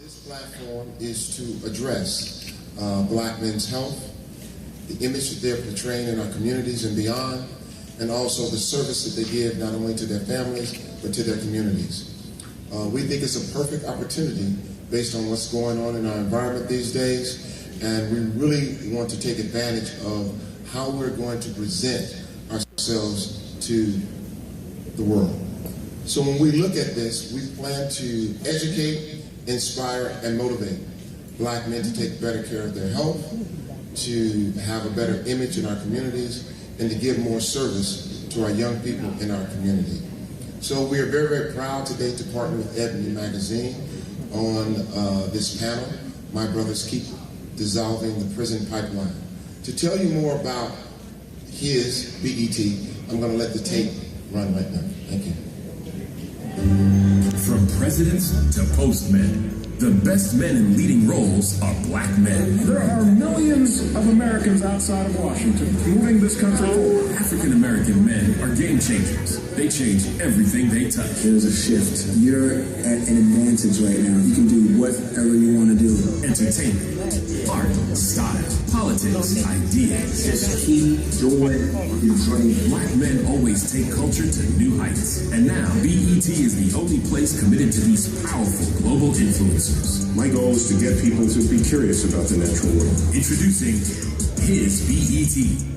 This platform is to address black men's health, the image that they're portraying in our communities and beyond, and also the service that they give not only to their families, but to their communities. We think it's a perfect opportunity based on what's going on in our environment these days, and we really want to take advantage of how we're going to present ourselves to the world. So when we look at this, we plan to educate, inspire, and motivate black men to take better care of their health, to have a better image in our communities, and to give more service to our young people in our community. So we are very, very proud today to partner with Ebony Magazine on this panel, My Brother's Keeper, Dissolving the Prison Pipeline. To tell you more about his BET, I'm going to let the tape run right now. Thank you. From presidents to postmen, the best men in leading roles are black men. There are millions of Americans outside of Washington moving this country forward. African-American men are game changers. They change everything they touch. There's a shift. You're at an advantage right now. You can do whatever you want to do. Entertainment, art, style, politics, ideas. Just keep doing your dream. Black men always take culture to new heights. And now, BET is the only place committed to these powerful global influencers. My goal is to get people to be curious about the natural world. Introducing His BET,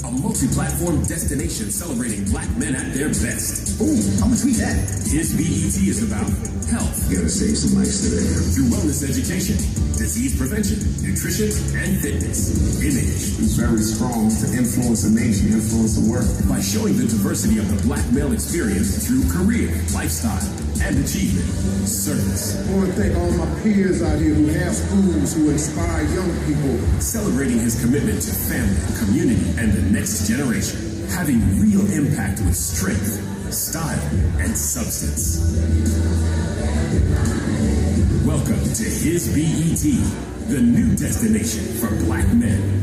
a multi-platform destination celebrating black men at their best. Ooh, I'm gonna tweet that. His BET is about health. Gotta save some mics today. Through wellness education, disease prevention, nutrition, and fitness. Image. It's very strong to influence a nation, influence the world. By showing the diversity of the black male experience through career, lifestyle, and achievement. Service. I want to thank all my peers out here who have schools, who inspire young people. Celebrating his commitment to family, community, and the next generation. Having real impact with strength, style, and substance. Welcome to His BET, the new destination for black men.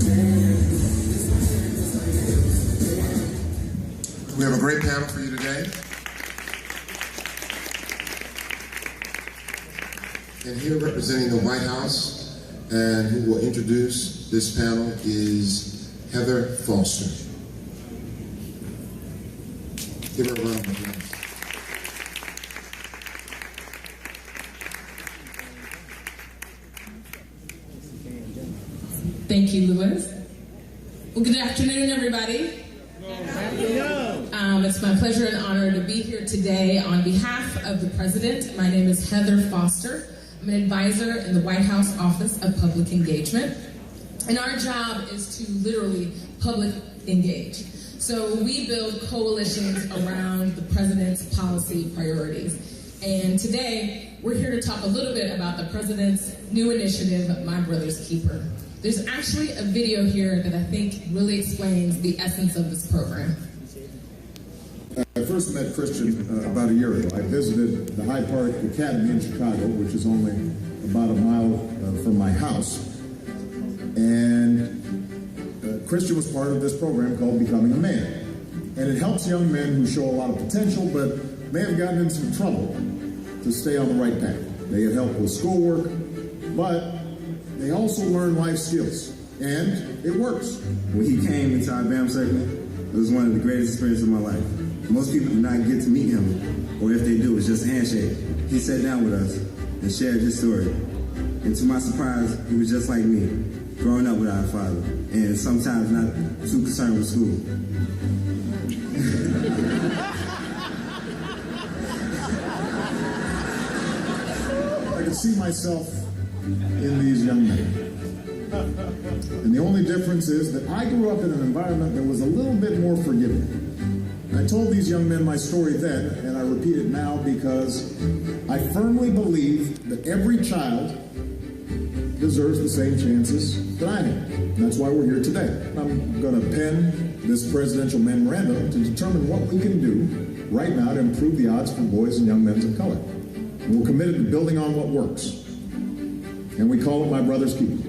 We have a great panel for you today. And here representing the White House and who will introduce this panel is Heather Foster. Give her a round of applause. Thank you, Louis. Well, good afternoon, everybody. It's my pleasure and honor to be here today on behalf of the President. My name is Heather Foster. I'm an advisor in the White House Office of Public Engagement. And our job is to literally public engage. So we build coalitions around the President's policy priorities. And today, we're here to talk a little bit about the President's new initiative, My Brother's Keeper. There's actually a video here that I think really explains the essence of this program. I first met Christian about a year ago. I visited the Hyde Park Academy in Chicago, which is only about a mile from my house. And Christian was part of this program called Becoming a Man. And it helps young men who show a lot of potential but may have gotten in some trouble to stay on the right path. They get help with schoolwork, but they also learn life skills. And it works. When he came into our BAM segment, it was one of the greatest experiences of my life. Most people do not get to meet him, or if they do, it's just a handshake. He sat down with us and shared his story. And to my surprise, he was just like me, growing up without a father, and sometimes not too concerned with school. I can see myself in these young men. And the only difference is that I grew up in an environment that was a little bit more forgiving. I told these young men my story then, and I repeat it now because I firmly believe that every child deserves the same chances that I had. And that's why we're here today. I'm going to pen this presidential memorandum to determine what we can do right now to improve the odds for boys and young men of color. And we're committed to building on what works. And we call it My Brother's Keeper.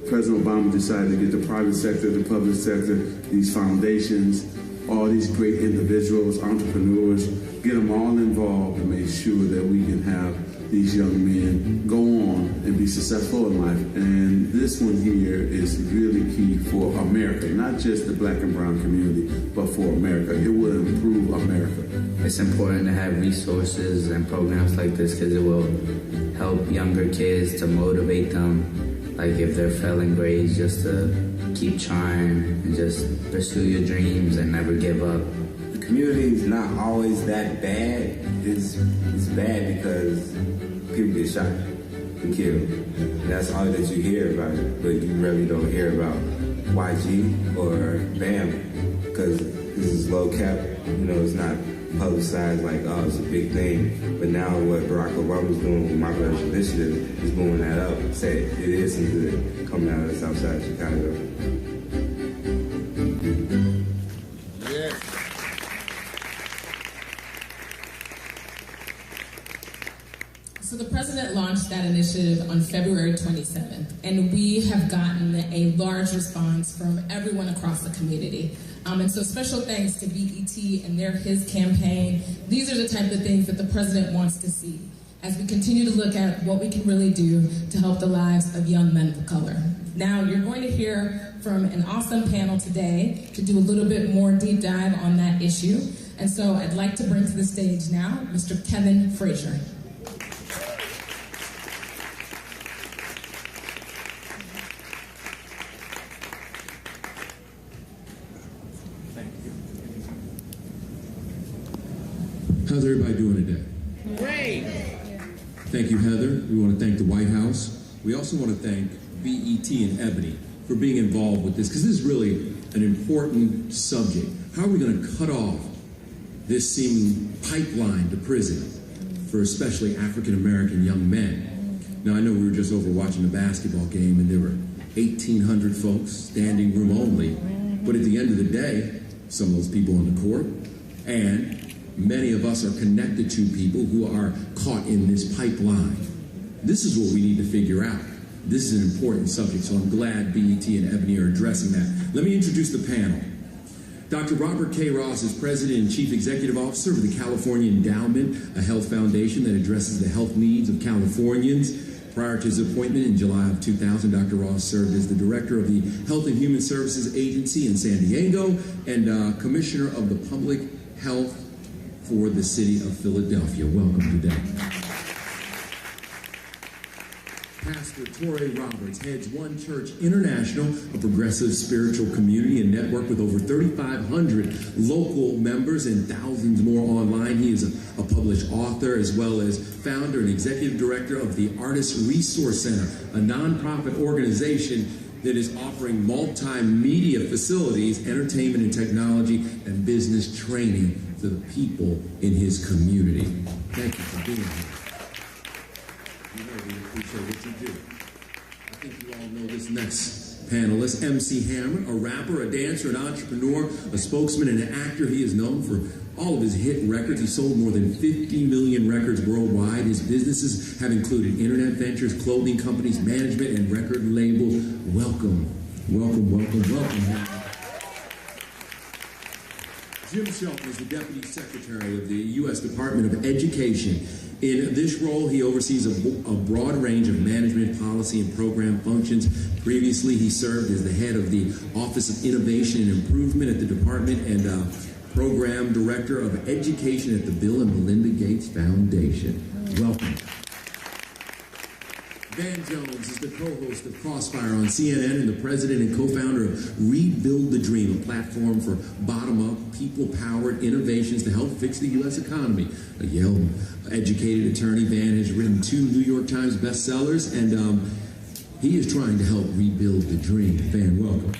President Obama decided to get the private sector, the public sector, these foundations, all these great individuals, entrepreneurs, get them all involved and make sure that we can have these young men go on and be successful in life. And this one here is really key for America, not just the black and brown community, but for America. It will improve America. It's important to have resources and programs like this because it will help younger kids to motivate them, like if they're failing grades, just to keep trying and just pursue your dreams and never give up. The community is not always that bad. It's bad because people get shot and killed. And that's all that you hear about it, but you really don't hear about YG or BAM because this is low cap. It's not publicized like, oh, it's a big thing. But now what Barack Obama's doing with My Village Initiative is blowing that up. Say it is some good coming out of the South Side of Chicago. Yeah. So the president launched that initiative on February 27th, and we have gotten a large response from everyone across the community. And so special thanks to BET and his campaign. These are the type of things that the president wants to see as we continue to look at what we can really do to help the lives of young men of color. Now, you're going to hear from an awesome panel today to do a little bit more deep dive on that issue. And so I'd like to bring to the stage now Mr. Kevin Frazier. How's everybody doing today? Great. Thank you, Heather. We want to thank the White House. We also want to thank BET and Ebony for being involved with this, because this is really an important subject. How are we going to cut off this seeming pipeline to prison for especially African-American young men? Now, I know we were just over watching the basketball game, and there were 1,800 folks, standing room only. But at the end of the day, some of those people on the court, and many of us are connected to people who are caught in this pipeline. This is what we need to figure out. This is an important subject, so I'm glad BET and Ebony are addressing that. Let me introduce the panel. Dr. Robert K. Ross is President and Chief Executive Officer of the California Endowment, a health foundation that addresses the health needs of Californians. Prior to his appointment in July of 2000, Dr. Ross served as the Director of the Health and Human Services Agency in San Diego and Commissioner of the Public Health for the city of Philadelphia. Welcome today. Pastor Torrey Roberts heads One Church International, a progressive spiritual community and network with over 3,500 local members and thousands more online. He is a published author as well as founder and executive director of the Artist Resource Center, a nonprofit organization that is offering multimedia facilities, entertainment and technology, and business training to the people in his community. Thank you for being here. You know we appreciate what you do. I think you all know this next panelist, MC Hammer, a rapper, a dancer, an entrepreneur, a spokesman, and an actor. He is known for all of his hit records. He sold more than 50 million records worldwide. His businesses have included internet ventures, clothing companies, management, and record labels. Welcome, welcome, welcome, welcome, Hammer. Jim Shelton is the Deputy Secretary of the U.S. Department of Education. In this role, he oversees a broad range of management, policy, and program functions. Previously, he served as the head of the Office of Innovation and Improvement at the department and Program Director of Education at the Bill and Melinda Gates Foundation. Welcome. Van Jones is the co-host of Crossfire on CNN and the president and co-founder of Rebuild the Dream, a platform for bottom-up, people-powered innovations to help fix the U.S. economy. A Yale-educated attorney, Van has written 2 New York Times bestsellers, and he is trying to help rebuild the dream. Van, welcome.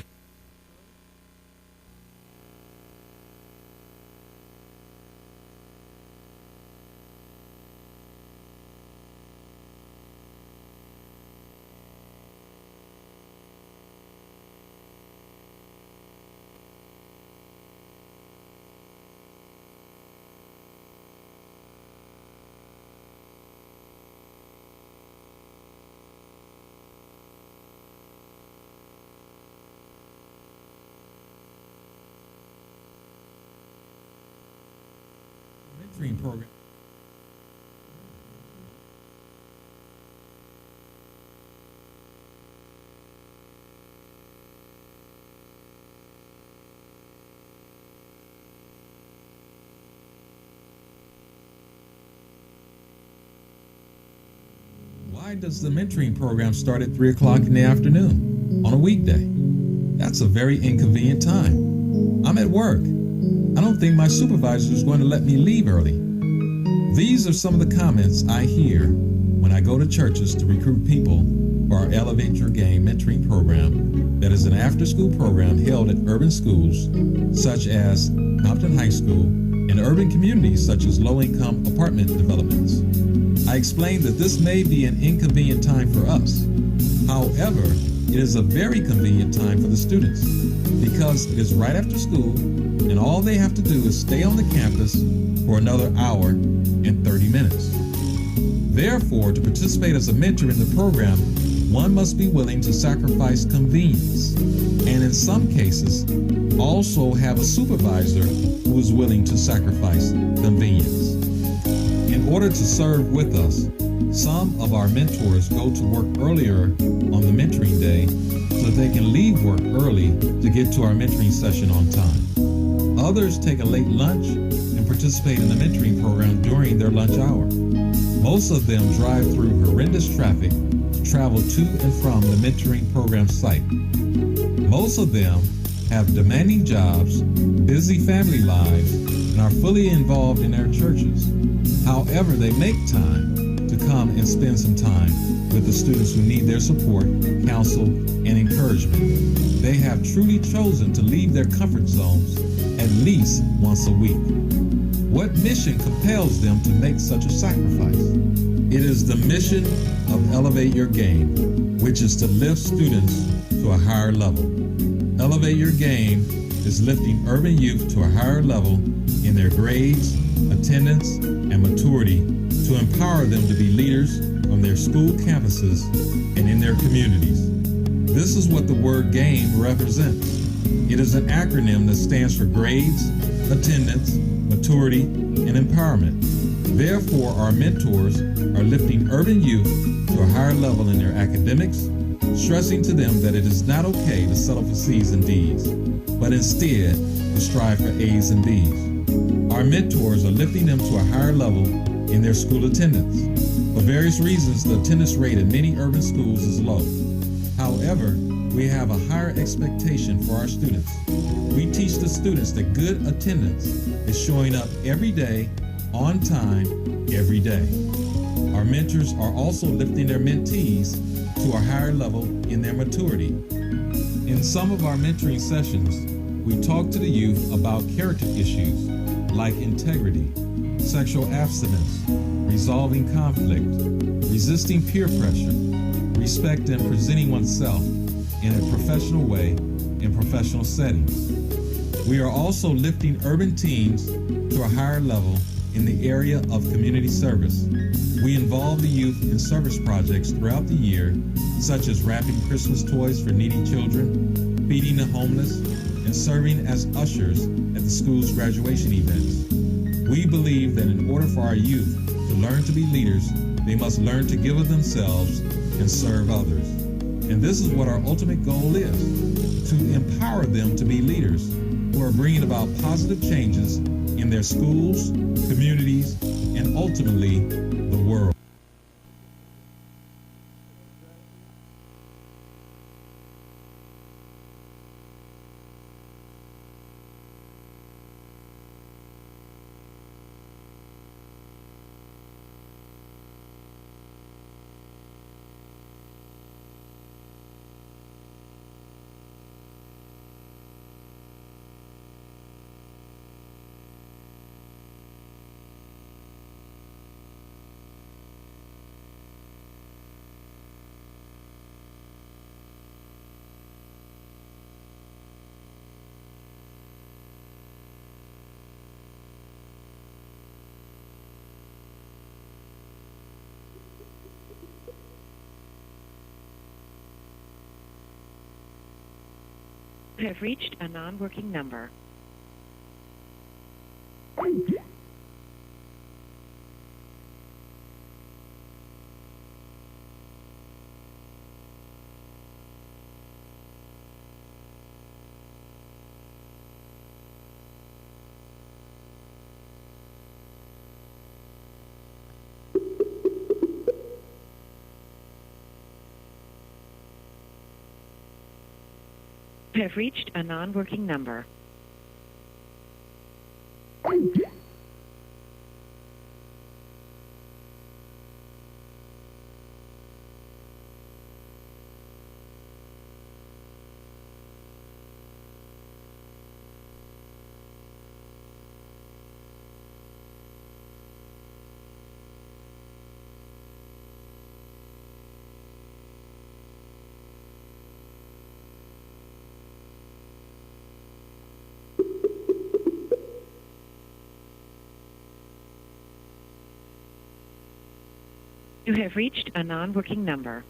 mentoring program. Why does the mentoring program start at 3 o'clock in the afternoon on a weekday? That's a very inconvenient time. I'm at work. I don't think my supervisor is going to let me leave early. These are some of the comments I hear when I go to churches to recruit people for our Elevate Your Game mentoring program that is an after-school program held at urban schools such as Compton High School and urban communities such as low-income apartment developments. I explained that this may be an inconvenient time for us. However, it is a very convenient time for the students because it is right after school and all they have to do is stay on the campus for another hour and 30 minutes. Therefore, to participate as a mentor in the program, one must be willing to sacrifice convenience and in some cases also have a supervisor who is willing to sacrifice convenience. In order to serve with us, some of our mentors go to work earlier on the mentoring day so that they can leave work early to get to our mentoring session on time. Others take a late lunch and participate in the mentoring program during their lunch hour. Most of them drive through horrendous traffic to travel to and from the mentoring program site. Most of them have demanding jobs, busy family lives, and are fully involved in their churches. However, they make time to come and spend some time with the students who need their support, counsel, and encouragement. They have truly chosen to leave their comfort zones at least once a week. What mission compels them to make such a sacrifice? It is the mission of Elevate Your Game, which is to lift students to a higher level. Elevate Your Game is lifting urban youth to a higher level in their grades, attendance, and maturity to empower them to be leaders on their school campuses and in their communities. This is what the word GAME represents. It is an acronym that stands for grades, attendance, maturity, and empowerment. Therefore, our mentors are lifting urban youth to a higher level in their academics, stressing to them that it is not okay to settle for C's and D's, but instead to strive for A's and B's. Our mentors are lifting them to a higher level in their school attendance. For various reasons, the attendance rate at many urban schools is low. However, we have a higher expectation for our students. We teach the students that good attendance is showing up every day, on time, every day. Our mentors are also lifting their mentees to a higher level in their maturity. In some of our mentoring sessions, we talk to the youth about character issues like integrity, sexual abstinence, resolving conflict, resisting peer pressure, respect and presenting oneself in a professional way in professional settings. We are also lifting urban teens to a higher level in the area of community service. We involve the youth in service projects throughout the year, such as wrapping Christmas toys for needy children, feeding the homeless, and serving as ushers at the school's graduation events. We believe that in order for our youth to learn to be leaders, they must learn to give of themselves and serve others. And this is what our ultimate goal is, to empower them to be leaders who are bringing about positive changes in their schools, communities, and ultimately the world. You have reached a non-working number. You have reached a non-working number. You have reached a non-working number.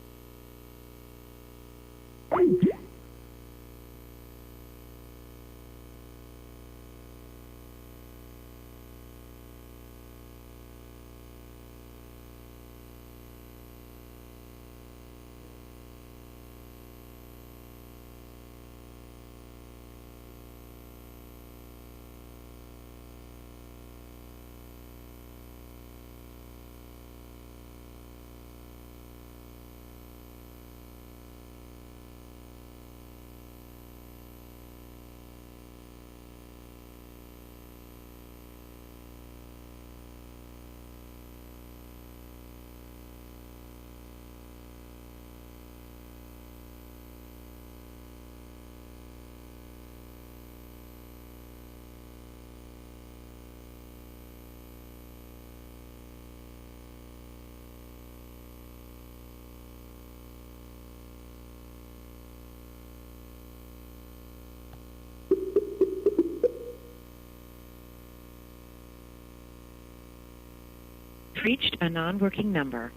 Reached a non-working number.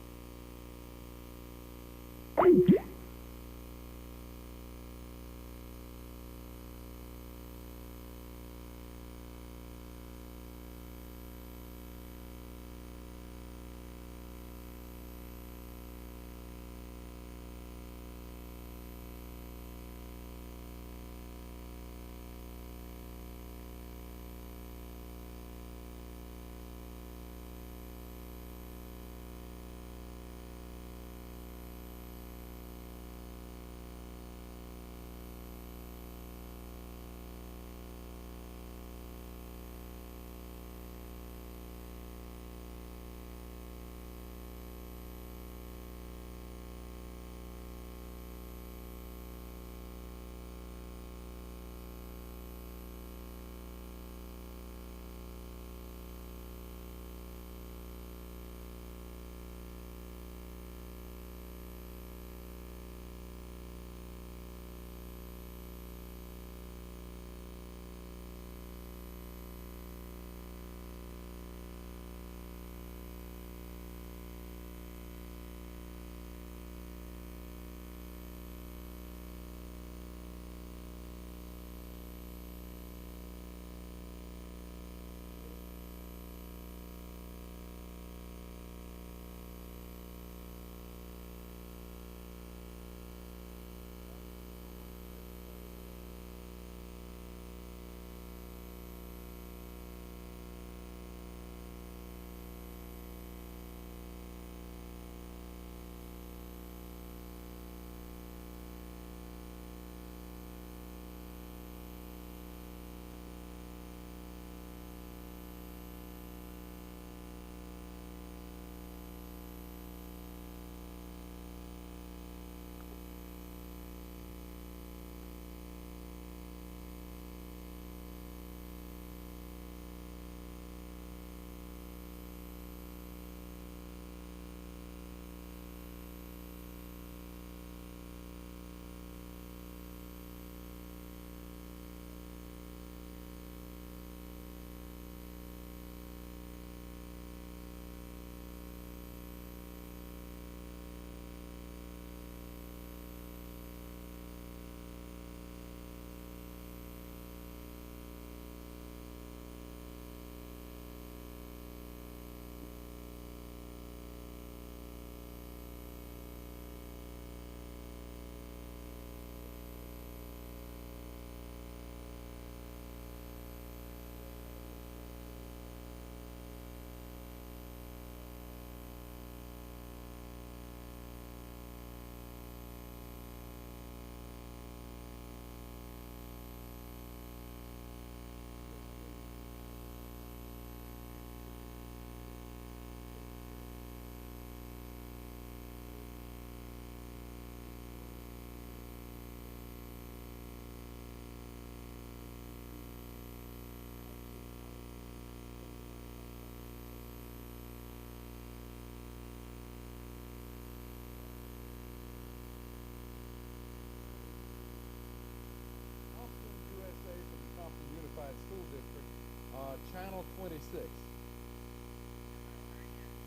Channel 26.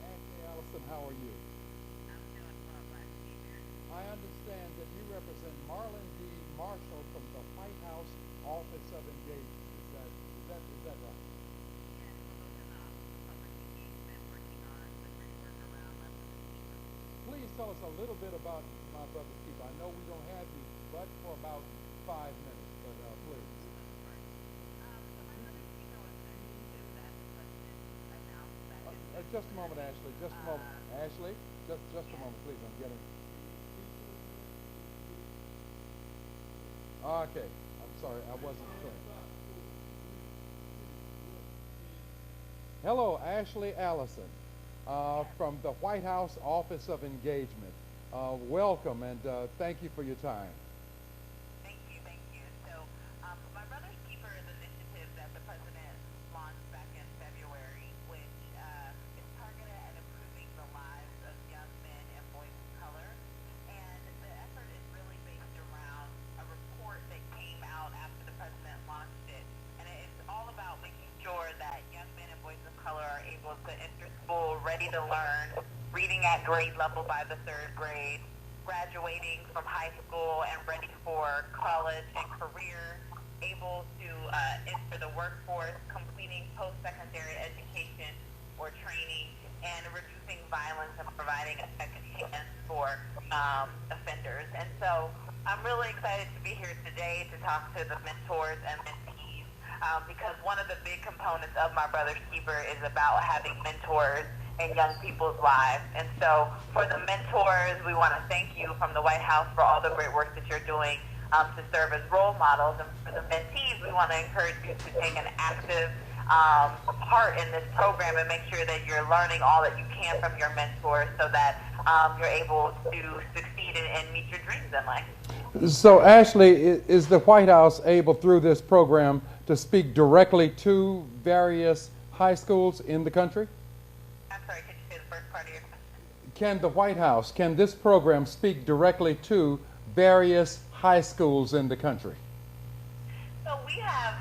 Ashley Allison, how are you? I understand that you represent Marlon D. Marshall from the White House Office of Engagement. Is that right? Please tell us a little bit about My Brother's Keeper. I know we don't have you but for about 5 minutes, but please. Just a moment, Ashley. Just a moment. Ashley, just a moment, please. I'm getting... Okay. I'm sorry. I wasn't clear. Hello, Ashley Allison from the White House Office of Engagement. Welcome, and thank you for your time. Thank you. So, My Brother's Keeper is an initiative that the President launched back in February, which is targeted at improving the lives of young men and boys of color. And the effort is really based around a report that came out after the President launched it. And it's all about making sure that young men and boys of color are able to enter school ready to learn, reading at grade level by the 3rd grade, graduating from high school and ready for college and career, able to enter the workforce, completing post-secondary education or training, and reducing violence and providing a second chance for offenders. And so I'm really excited to be here today to talk to the mentors and mentees because one of the big components of My Brother's Keeper is about having mentors in young people's lives. And so for the mentors, we want to thank you from the White House for all the great work that you're doing to serve as role models. And for the mentees, we want to encourage you to take an active part in this program and make sure that you're learning all that you can from your mentors so that you're able to succeed and meet your dreams in life. So Ashley, is the White House able through this program to speak directly to various high schools in the country? I'm sorry, could you say the first part of your question? Can the White House, can this program speak directly to various high schools in the country? So we have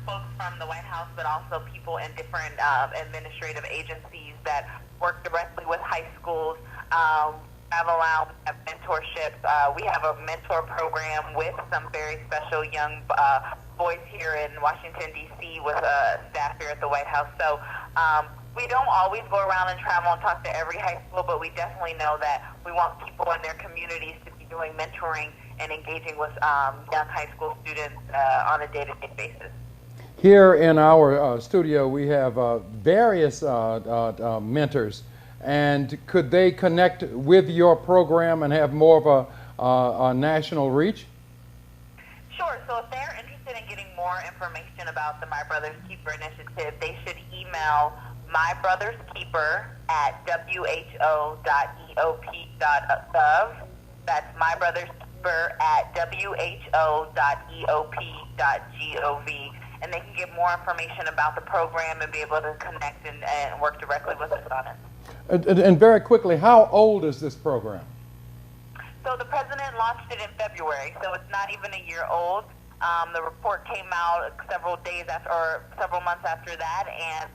folks from the White House, but also people in different administrative agencies that work directly with high schools, travel around, have mentorships. We have a mentor program with some very special young boys here in Washington, D.C. with staff here at the White House. So we don't always go around and travel and talk to every high school, but we definitely know that we want people in their communities to be doing mentoring and engaging with young high school students on a day-to-day basis. Here in our studio, we have various mentors. And could they connect with your program and have more of a national reach? Sure. So if they're interested in getting more information about the My Brother's Keeper initiative, they should email mybrotherskeeper@who.eop.gov. That's mybrotherskeeper@who.eop.gov. And they can get more information about the program and be able to connect and work directly with us on it. And very quickly, how old is this program? So the President launched it in February, so it's not even a year old. The report came out several days after, or several months after that, and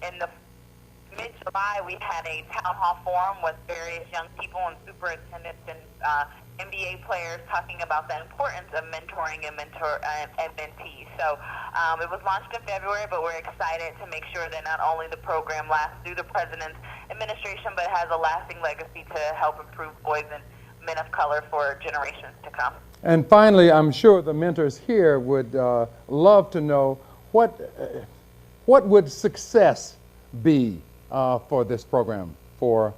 in the mid-July we had a town hall forum with various young people and superintendents and NBA players talking about the importance of mentoring and mentees. So it was launched in February, but we're excited to make sure that not only the program lasts through the President's administration, but has a lasting legacy to help improve boys and men of color for generations to come. And finally, I'm sure the mentors here would love to know what would success be for this program, for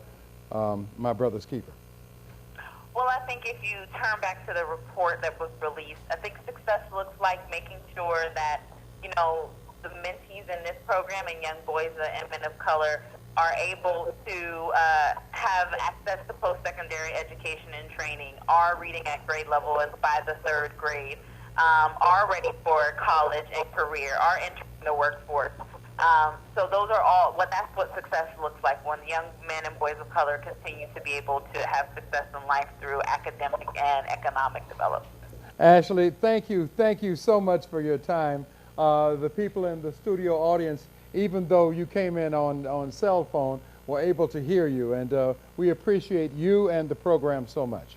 My Brother's Keeper? Well, I think if you turn back to the report that was released, I think success looks like making sure that, you know, the mentees in this program and young boys and men of color are able to have access to post-secondary education and training, are reading at grade level by the 3rd grade, are ready for college and career, are entering the workforce. So those are all, that's what success looks like when young men and boys of color continue to be able to have success in life through academic and economic development. Ashley, thank you so much for your time. the people in the studio audience, even though you came in on cell phone, were able to hear you. And we appreciate you and the program so much.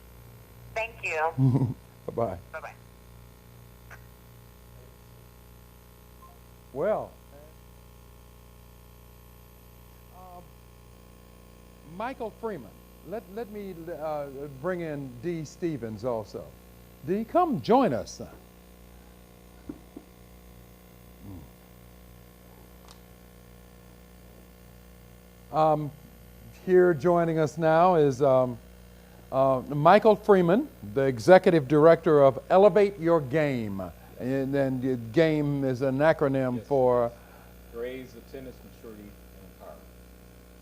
Thank you. Bye-bye. Bye-bye. Well, Michael Freeman. Let me bring in Dee Stevens also. Dee, come join us, son. Here joining us now is Michael Freeman, the Executive Director of Elevate Your Game. And then GAME is an acronym for Grades, Attendance, Maturity, and Empowerment.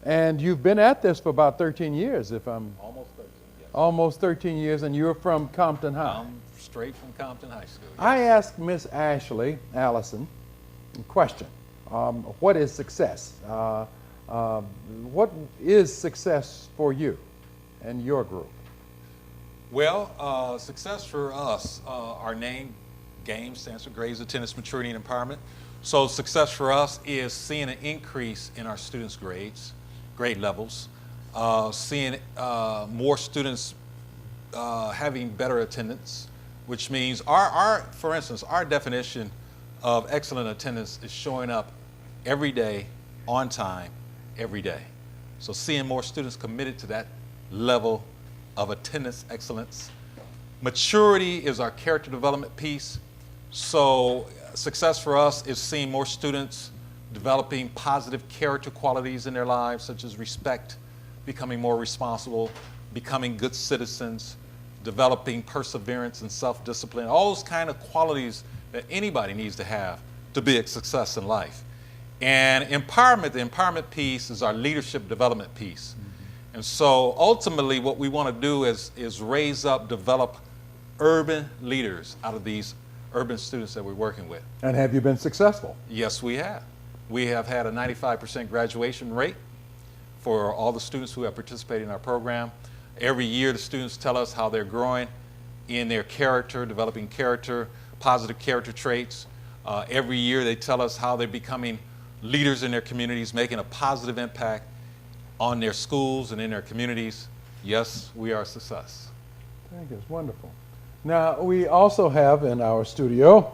And you've been at this for about 13 years, if I'm... Almost 13, yes. Almost 13 years, and you're from Compton High. I'm straight from Compton High School. Yes. I asked Miss Ashley Allison a question. What is success? What is success for you and your group? Well, success for us, our name, GAME, stands for Grades, Attendance, Maturity, and Empowerment. So success for us is seeing an increase in our students' grade levels, seeing more students having better attendance, which means for instance, our definition of excellent attendance is showing up every day, on time, every day. So seeing more students committed to that level of attendance excellence. Maturity is our character development piece. So success for us is seeing more students developing positive character qualities in their lives, such as respect, becoming more responsible, becoming good citizens, developing perseverance and self-discipline, all those kind of qualities that anybody needs to have to be a success in life. And empowerment, the empowerment piece is our leadership development piece. Mm-hmm. And so ultimately what we want to do is raise up, develop urban leaders out of these urban students that we're working with. And have you been successful? Yes, we have. We have had a 95% graduation rate for all the students who have participated in our program. Every year the students tell us how they're growing in their character, developing character, positive character traits. Every year they tell us how they're becoming leaders in their communities, making a positive impact on their schools and in their communities. Yes, we are a success. Thank you. It's wonderful. Now, we also have in our studio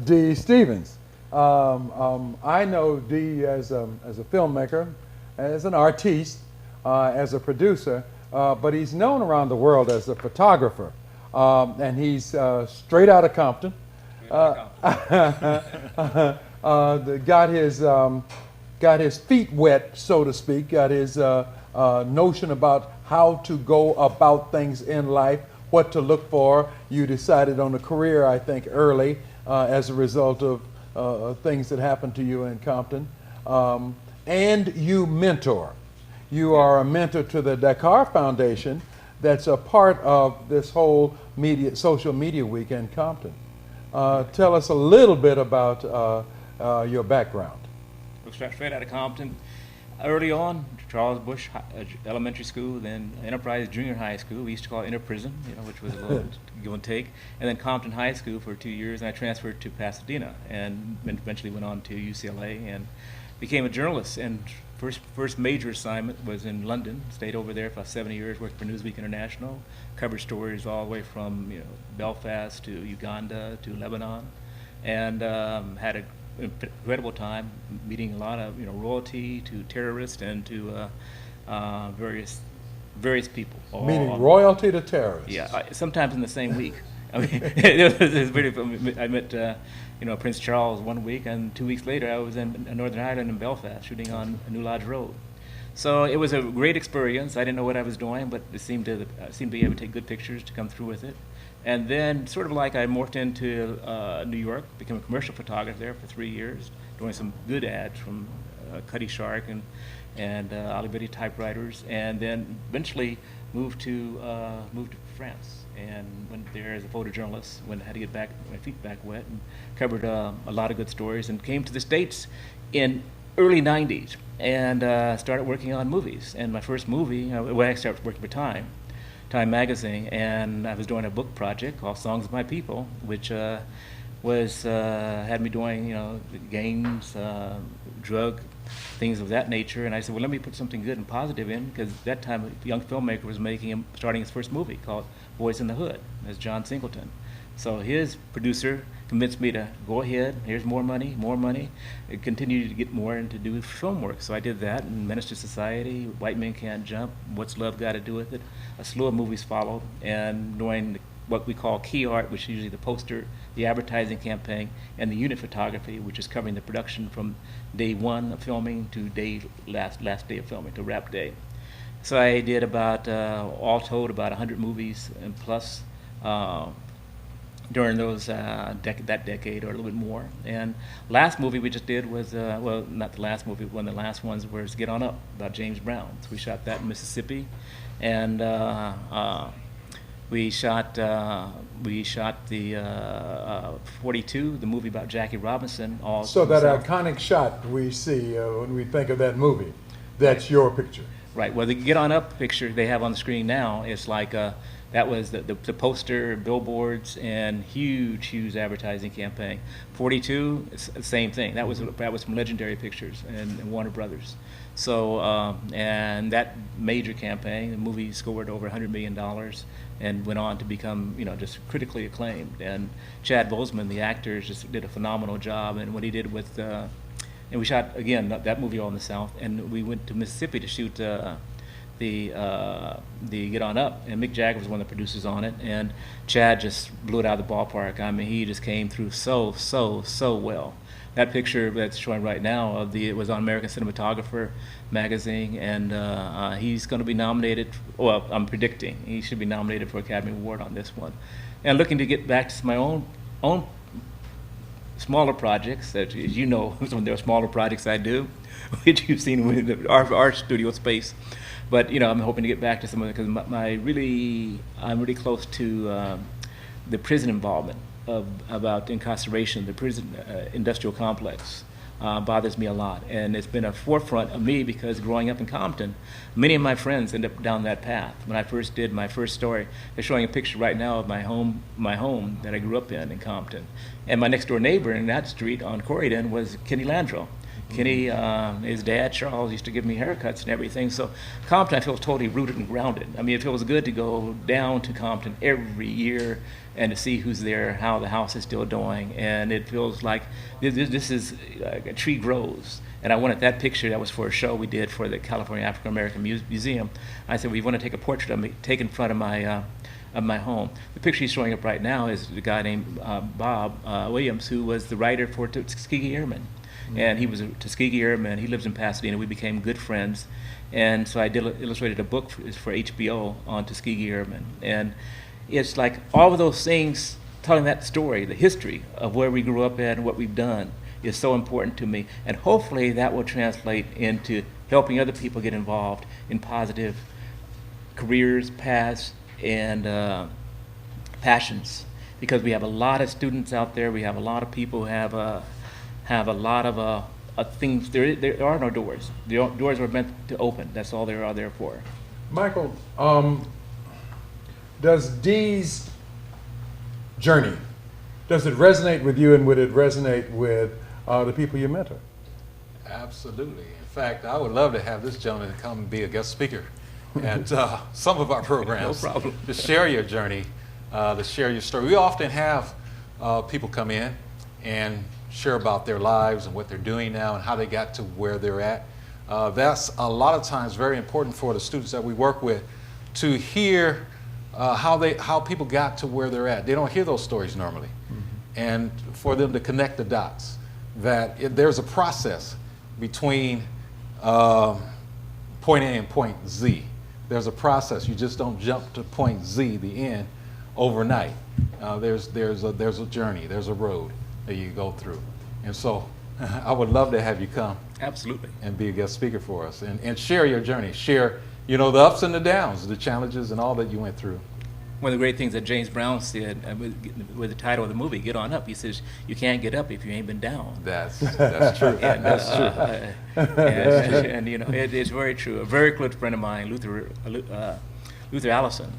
Dee Stevens. I know Dee as a filmmaker, as an artiste, as a producer, but he's known around the world as a photographer. And he's straight out of Compton. Got his feet wet, so to speak, got his notion about how to go about things in life, what to look for. You decided on a career, I think, early as a result of things that happened to you in Compton. And you mentor. You are a mentor to the Dakar Foundation that's a part of this whole social media week in Compton. Tell us a little bit about your background. Straight out of Compton. Early on, Charles Bush Elementary School, then Enterprise Junior High School. We used to call it Interprison, which was a little give and take. And then Compton High School for 2 years, and I transferred to Pasadena, and eventually went on to UCLA and became a journalist. And first major assignment was in London. Stayed over there for about 7 years, worked for Newsweek International, covered stories all the way from Belfast to Uganda to Lebanon, and had a incredible time meeting a lot of royalty to terrorists and to various people. Meaning royalty to terrorists. Yeah, sometimes in the same week. I mean, it was really. I met Prince Charles 1 week, and 2 weeks later I was in Northern Ireland in Belfast shooting on New Lodge Road. So it was a great experience. I didn't know what I was doing, but it seemed to be able to take good pictures to come through with it. And then sort of like I morphed into New York, became a commercial photographer there for 3 years, doing some good ads from Cuddy Shark and Ali Betty typewriters, and then eventually moved to France and went there as a photojournalist when I had to get my feet back wet, and covered a lot of good stories, and came to the States in early 90s and started working on movies. And my first movie, I started working for Time Magazine, and I was doing a book project called Songs of My People, which was had me doing, games, drug, things of that nature. And I said, well, let me put something good and positive in, because at that time a young filmmaker was starting his first movie called Boys in the Hood, as John Singleton. So his producer convinced me to go ahead, here's more money, and continue to get more and to do film work. So I did that, and Menace to Society, White Men Can't Jump, What's Love Got to Do with It? A slew of movies followed, and doing what we call key art, which is usually the poster, the advertising campaign, and the unit photography, which is covering the production from day one of filming to last day of filming, to wrap day. So I did about, all told, about 100 movies and plus during those that decade, or a little bit more. And last movie we just did was, well, not the last movie, one of the last ones was Get On Up, about James Brown. So we shot that in Mississippi, and we shot the 42, the movie about Jackie Robinson. So that iconic shot we see when we think of that movie, that's your picture. Right. Well, the Get On Up picture they have on the screen now is like that was the poster, billboards, and huge advertising campaign. 42, it's the same thing. That was from Legendary Pictures and Warner Brothers. So and that major campaign, the movie scored over $100 million and went on to become, just critically acclaimed. And Chad Boseman, the actor, just did a phenomenal job. And what he did with and we shot, again, that movie all in the South, and we went to Mississippi to shoot the Get On Up, and Mick Jagger was one of the producers on it, and Chad just blew it out of the ballpark. I mean, he just came through so well. That picture that's showing right now, it was on American Cinematographer magazine, and he's going to be nominated, well, I'm predicting, he should be nominated for Academy Award on this one. And looking to get back to my own smaller projects, that, as you know, there are smaller projects I do, which you've seen with our studio space. But I'm hoping to get back to some of it, because I'm really close to the prison involvement about incarceration. The prison industrial complex bothers me a lot, and it's been a forefront of me because growing up in Compton, many of my friends end up down that path. When I first did my first story, they're showing a picture right now of my home that I grew up in Compton, and my next door neighbor in that street on Corydon was Kenny Landreau. Kenny, his dad, Charles, used to give me haircuts and everything. So Compton, I feel totally rooted and grounded. I mean, it feels good to go down to Compton every year and to see who's there, how the house is still doing. And it feels like this is like a tree grows. And I wanted that picture, that was for a show we did for the California African American Museum. I said, we want to take a portrait of me, take in front of my home. The picture he's showing up right now is a guy named Bob Williams, who was the writer for Tuskegee Airmen. And he was a Tuskegee Airman. He lives in Pasadena. We became good friends. And so I illustrated a book for HBO on Tuskegee Airmen. And it's like all of those things, telling that story, the history of where we grew up at and what we've done is so important to me. And hopefully that will translate into helping other people get involved in positive careers, paths, and passions. Because we have a lot of students out there. We have a lot of people who have a lot of things. There are no doors. The doors are meant to open. That's all they are there for. Michael, does Dee's journey, does it resonate with you, and would it resonate with the people you mentor? Absolutely. In fact, I would love to have this gentleman come and be a guest speaker at some of our programs. No problem. To share your journey, to share your story. We often have people come in and share about their lives and what they're doing now and how they got to where they're at. That's a lot of times very important for the students that we work with, to hear how people got to where they're at. They don't hear those stories normally. Mm-hmm. And for them to connect the dots, that there's a process between point A and point Z. There's a process. You just don't jump to point Z, the end, overnight. There's a journey, there's a road that you go through. And so I would love to have you come. Absolutely. And be a guest speaker for us and share your journey. Share, the ups and the downs, the challenges and all that you went through. One of the great things that James Brown said with the title of the movie, Get On Up, he says, you can't get up if you ain't been down. That's true. And, that's true. And it's very true. A very close friend of mine, Luther Luther Allison.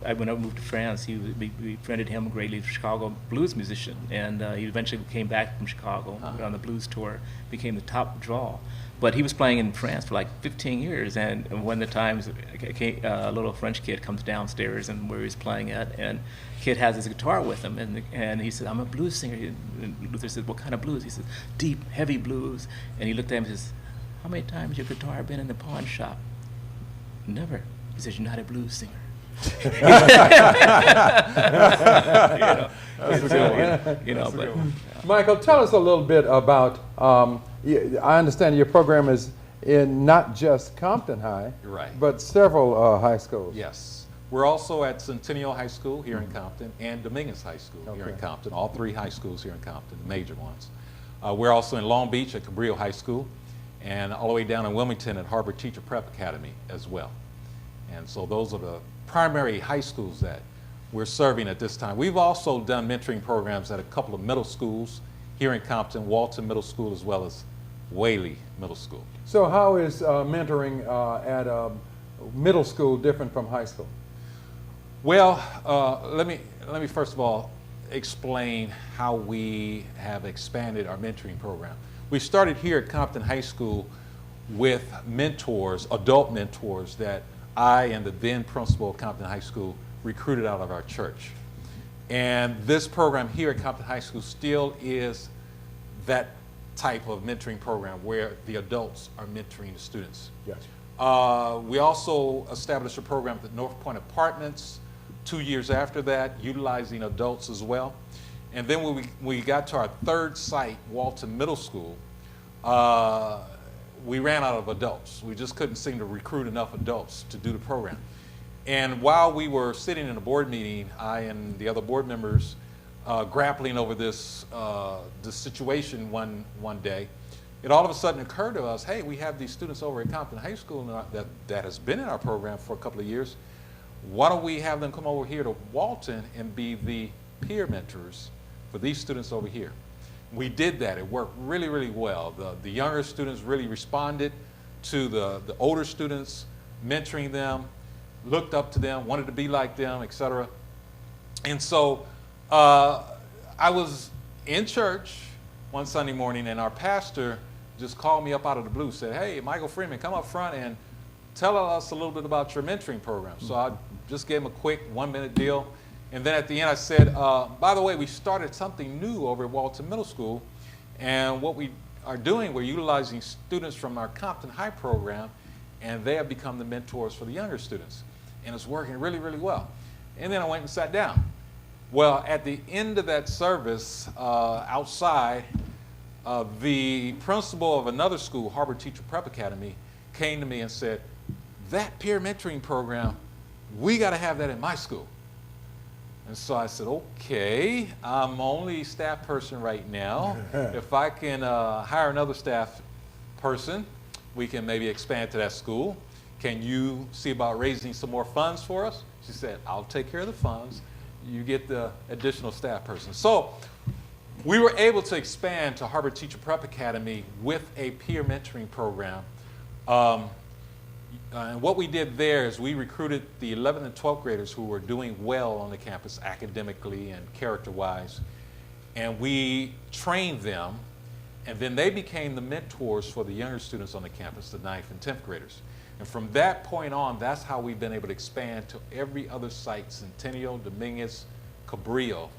When I moved to France, we befriended him greatly, a Chicago blues musician, and he eventually came back from Chicago, went on the blues tour, became the top draw. But he was playing in France for like 15 years, and one of the times a little French kid comes downstairs and where he's playing at, and the kid has his guitar with him, and he said, "I'm a blues singer." And Luther said, "What kind of blues?" He said, "Deep, heavy blues." And he looked at him and says, "How many times has your guitar been in the pawn shop?" "Never." He says, "You're not a blues singer." Michael, tell us a little bit about, I understand your program is in not just Compton High, Right. but several high schools. Yes. We're also at Centennial High School here in Compton and Dominguez High School here in Compton, all 3 high schools here in Compton, the major ones. We're also in Long Beach at Cabrillo High School and all the way down in Wilmington at Harbor Teacher Prep Academy as well. And so those are the primary high schools that we're serving at this time. We've also done mentoring programs at a couple of middle schools here in Compton, Walton Middle School as well as Whaley Middle School. So how is mentoring at middle school different from high school? Well, let me first of all explain how we have expanded our mentoring program. We started here at Compton High School with mentors, adult mentors that I and the then principal of Compton High School recruited out of our church. And this program here at Compton High School still is that type of mentoring program where the adults are mentoring the students. Yes. We also established a program at the North Point Apartments 2 years after that, utilizing adults as well. And then when we got to our 3rd site, Walton Middle School, we ran out of adults. We just couldn't seem to recruit enough adults to do the program. And while we were sitting in a board meeting, I and the other board members grappling over this situation one day, it all of a sudden occurred to us, hey, we have these students over at Compton High School that has been in our program for a couple of years. Why don't we have them come over here to Walton and be the peer mentors for these students over here? We did that. It worked really, really well. The younger students really responded to the older students, mentoring them, looked up to them, wanted to be like them, etc. And so I was in church one Sunday morning, and our pastor just called me up out of the blue, said, "Hey, Michael Freeman, come up front and tell us a little bit about your mentoring program." So I just gave him a quick 1-minute deal. And then at the end I said, by the way, we started something new over at Walton Middle School. And what we are doing, we're utilizing students from our Compton High program, and they have become the mentors for the younger students. And it's working really, really well. And then I went and sat down. Well, at the end of that service, outside, the principal of another school, Harbor Teacher Prep Academy, came to me and said, "That peer mentoring program, we got to have that in my school." And so I said, "Okay, I'm only staff person right now. If I can hire another staff person, we can maybe expand to that school. Can you see about raising some more funds for us?" She said, "I'll take care of the funds. You get the additional staff person." So we were able to expand to Harbor Teacher Prep Academy with a peer mentoring program. And what we did there is we recruited the 11th and 12th graders who were doing well on the campus academically and character-wise, and we trained them, and then they became the mentors for the younger students on the campus, the 9th and 10th graders. And from that point on, that's how we've been able to expand to every other site, Centennial, Dominguez, Cabrillo,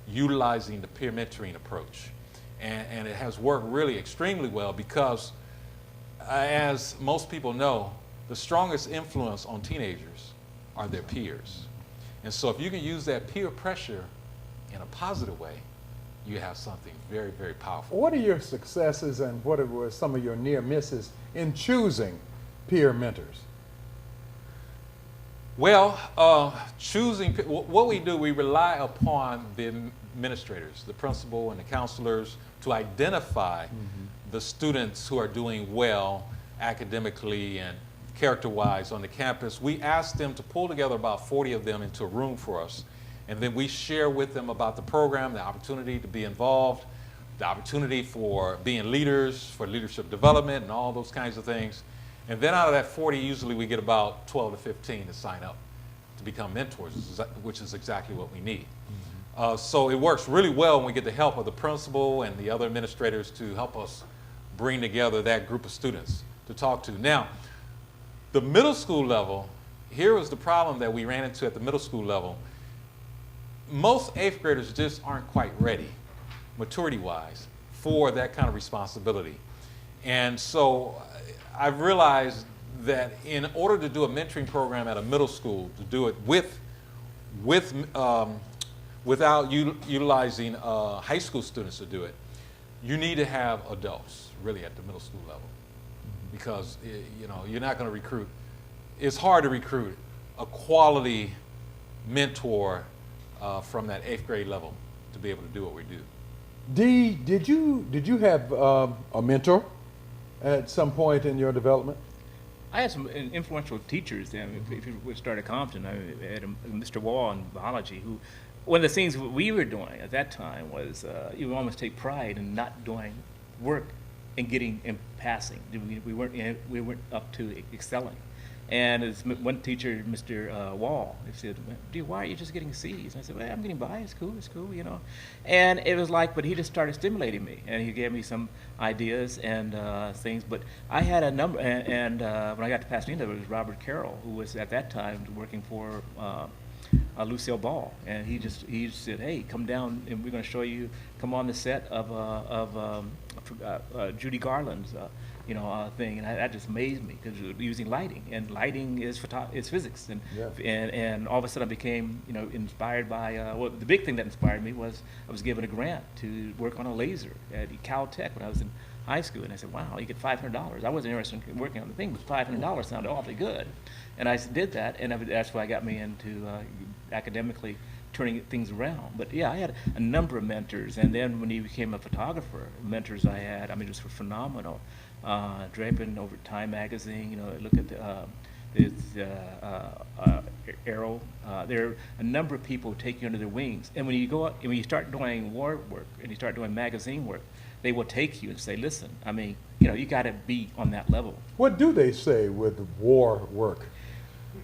utilizing the peer mentoring approach. And it has worked really extremely well because, as most people know, the strongest influence on teenagers are their peers. And so if you can use that peer pressure in a positive way, you have something very, very powerful. What are your successes and what were some of your near misses in choosing peer mentors? Well, what we do, we rely upon the administrators, the principal and the counselors, to identify the students who are doing well academically and character-wise on the campus. We ask them to pull together about 40 of them into a room for us, and then we share with them about the program, the opportunity to be involved, the opportunity for being leaders, for leadership development, and all those kinds of things. And then out of that 40, usually we get about 12 to 15 to sign up to become mentors, which is exactly what we need. So it works really well when we get the help of the principal and the other administrators to help us bring together that group of students to talk to. Now, the middle school level, here was the problem that we ran into at the middle school level. Most 8th graders just aren't quite ready, maturity-wise, for that kind of responsibility. And so I've realized that in order to do a mentoring program at a middle school, to do it without utilizing high school students to do it, you need to have adults really at the middle school level, because you're not going to recruit. It's hard to recruit a quality mentor from that 8th grade level to be able to do what we do. Dee, did you have a mentor at some point in your development? I had some influential teachers. If you would start at Compton, I had Mr. Wall in biology, who, one of the things we were doing at that time was you would almost take pride in not doing work and getting and passing. We weren't up to excelling. And as one teacher, Mr. Wall, he said, "Dude, why are you just getting C's?" And I said, "Well, I'm getting by. It's cool, And it was like, but he just started stimulating me, and he gave me some ideas and things. But I had a number, and when I got to Pasadena, there was Robert Carroll, who was at that time working for Lucille Ball, and he said, "Hey, come down, and we're going to show you. Come on the set of Judy Garland's." Thing, and that just amazed me, because using lighting, and lighting is physics, and all of a sudden I became inspired by well, the big thing that inspired me was I was given a grant to work on a laser at Caltech when I was in high school, and I said, wow, you get $500. I wasn't interested in working on the thing, but $500 sounded awfully good, and I did that, and that's why got me into academically turning things around. But yeah, I had a number of mentors, and then when he became a photographer, mentors I had, just were phenomenal. Draping over Time magazine, look at Arrow. There are a number of people who take you under their wings, and when you go out, when you start doing war work and you start doing magazine work, they will take you and say, listen, you got to be on that level. What do they say with war work?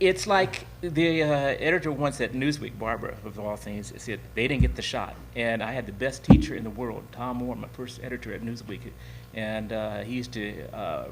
It's like the editor once at Newsweek, Barbara, of all things, said they didn't get the shot. And I had the best teacher in the world, Tom Moore, my first editor at Newsweek. And he used to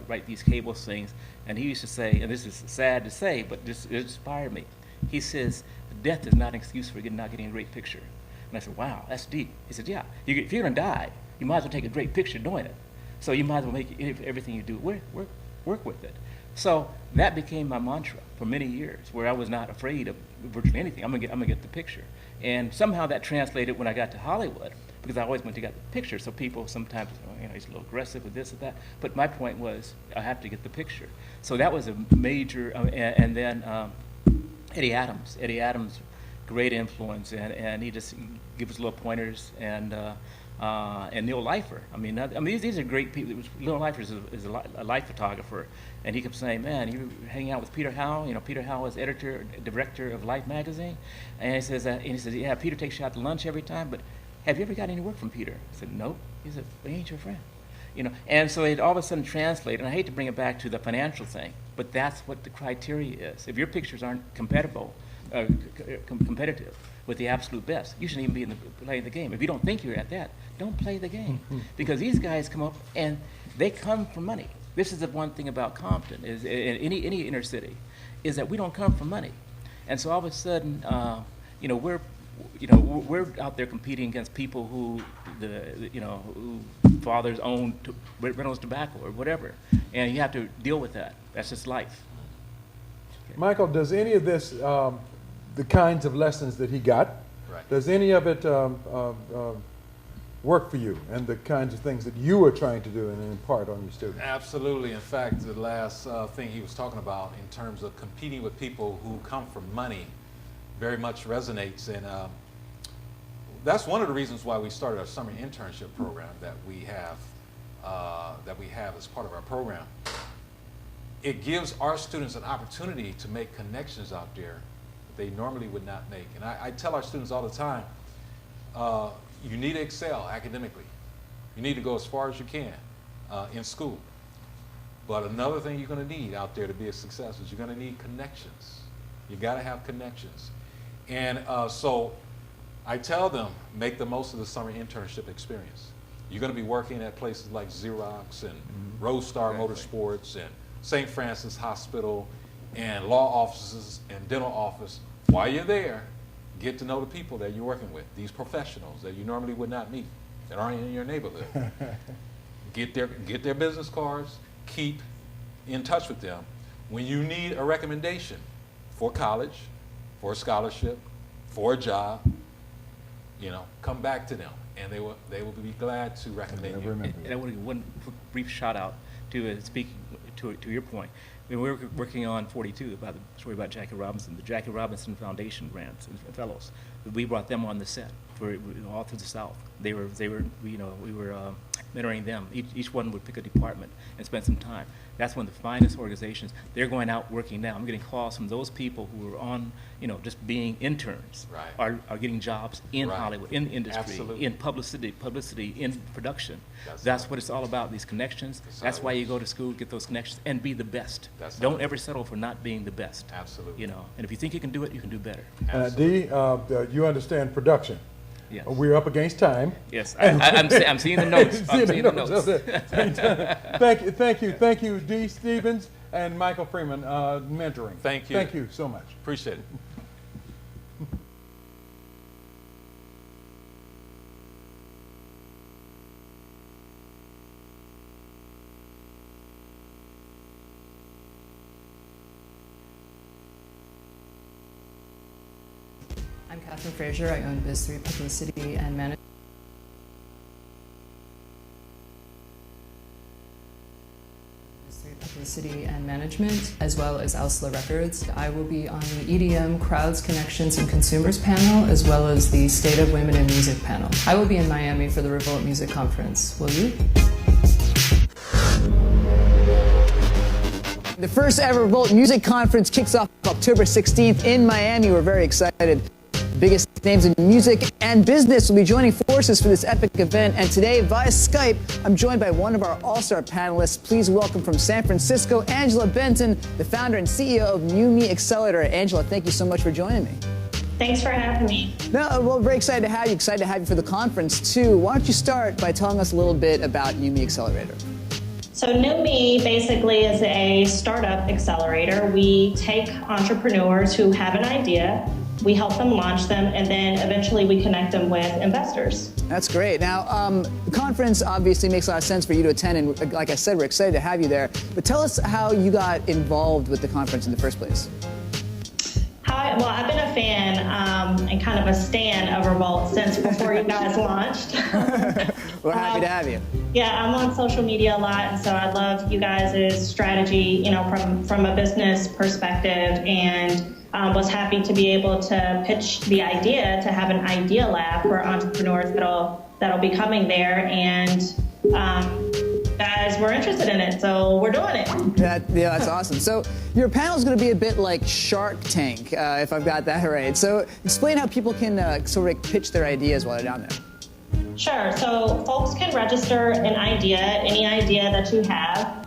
write these cable things. And he used to say, and this is sad to say, but this inspired me. He says, death is not an excuse for not getting a great picture. And I said, wow, that's deep. He said, yeah, if you're going to die, you might as well take a great picture doing it. So you might as well make everything you do work with it. So that became my mantra for many years, where I was not afraid of virtually anything. I'm gonna get the picture, and somehow that translated when I got to Hollywood, because I always went to get the picture. So people sometimes, he's a little aggressive with this or that. But my point was, I have to get the picture. So that was a major. And then Eddie Adams, great influence, and he just gives us little pointers, and Neil Leifer. These are great people. Neil Leifer is a life photographer, and he kept saying, "Man, you hanging out with Peter Howell? Peter Howell is director of Life magazine." And he says, "Yeah, Peter takes you out to lunch every time, but have you ever got any work from Peter?" I said, "Nope." He said, "Well, he ain't your friend." And so it all of a sudden translated, and I hate to bring it back to the financial thing, but that's what the criteria is. If your pictures aren't competitive with the absolute best, you shouldn't even be playing the game. If you don't think you're at that, don't play the game. Because these guys come up and they come for money. This is the one thing about Compton, is in any inner city, is that we don't come for money. And so all of a sudden, we're out there competing against people who who fathers own Reynolds Tobacco or whatever, and you have to deal with that. That's just life. Okay. Michael, does any of this, the kinds of lessons that he got, right, does any of it work for you, and the kinds of things that you are trying to do and impart on your students? Absolutely. In fact, the last thing he was talking about in terms of competing with people who come from money very much resonates, and that's one of the reasons why we started our summer internship program that we have as part of our program. It gives our students an opportunity to make connections out there that they normally would not make. And I tell our students all the time, you need to excel academically. You need to go as far as you can in school. But another thing you're going to need out there to be a success is you're going to need connections. You got to have connections. And so I tell them, make the most of the summer internship experience. You're going to be working at places like Xerox and Roadstar Motorsports and St. Francis Hospital and law offices and dental office. While you're there, get to know the people that you're working with, these professionals that you normally would not meet, that aren't in your neighborhood. Get their business cards, keep in touch with them. When you need a recommendation for college, for a scholarship, for a job, you know, come back to them, and they will be glad to recommend you. And I want to give one brief shout out to speaking to your point. We were working on 42 about the story about Jackie Robinson, the Jackie Robinson Foundation grants and fellows. We brought them on the set for all through the South. We were mentoring them. Each one would pick a department and spend some time. That's one of the finest organizations. They're going out working now. I'm getting calls from those people who are on, just being interns, are getting jobs in Hollywood, in the industry, Absolutely. in publicity, in production. That's what it's all about, these connections. That's why you go to school, get those connections, and be the best. Don't ever settle for not being the best. Absolutely. And if you think you can do it, you can do better. Dee, you understand production. Yes. We're up against time. Yes, I'm seeing the notes. I'm seeing the notes. Thank you, Dee Stevens and Michael Freeman, mentoring. Thank you. Thank you so much. Appreciate it. I'm Catherine Frazier. I own Biz3 Publicity and Management. Publicity and Management, as well as Ausla Records. I will be on the EDM Crowds, Connections, and Consumers panel, as well as the State of Women in Music panel. I will be in Miami for the Revolt Music Conference. Will you? The first ever Revolt Music Conference kicks off October 16th in Miami. We're very excited. Biggest names in music and business will be joining forces for this epic event. And today, via Skype, I'm joined by one of our all-star panelists. Please welcome from San Francisco, Angela Benton, the founder and CEO of New Me Accelerator. Angela, thank you so much for joining me. Thanks for having me. No, well, very excited to have you. Excited to have you for the conference, too. Why don't you start by telling us a little bit about New Me Accelerator? So New Me basically is a startup accelerator. We take entrepreneurs who have an idea, we help them launch them, and then eventually we connect them with investors. That's great. Now, the conference obviously makes a lot of sense for you to attend, and like I said, we're excited to have you there. But tell us how you got involved with the conference in the first place. Well, I've been a fan and kind of a stan of Revolt since before you guys launched. We're happy to have you. Yeah, I'm on social media a lot, and so I love you guys' strategy, from a business perspective, and was happy to be able to pitch the idea to have an idea lab for entrepreneurs that'll be coming there, and guys were interested in it, so we're doing it. That's awesome. So your panel is going to be a bit like Shark Tank, if I've got that right. So explain how people can sort of pitch their ideas while they're down there. Sure. So folks can register an idea, any idea that you have.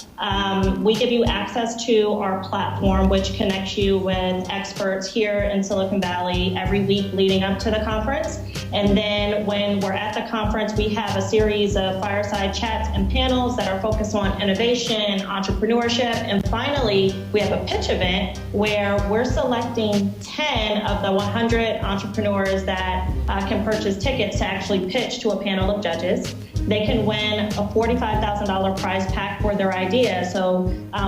We give you access to our platform, which connects you with experts here in Silicon Valley every week leading up to the conference. And then when we're at the conference, we have a series of fireside chats and panels that are focused on innovation, entrepreneurship, and finally, we have a pitch event where we're selecting 10 of the 100 entrepreneurs that can purchase tickets to actually pitch to a panel of judges. They can win a $45,000 prize pack for their idea. So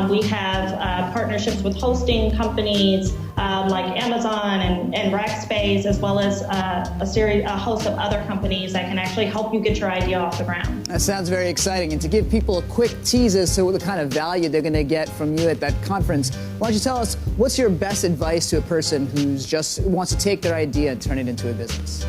we have partnerships with hosting companies like Amazon and Rackspace, as well as a host of other companies that can actually help you get your idea off the ground. That sounds very exciting. And to give people a quick tease as to the kind of value they're going to get from you at that conference, why don't you tell us what's your best advice to a person who's just wants to take their idea and turn it into a business?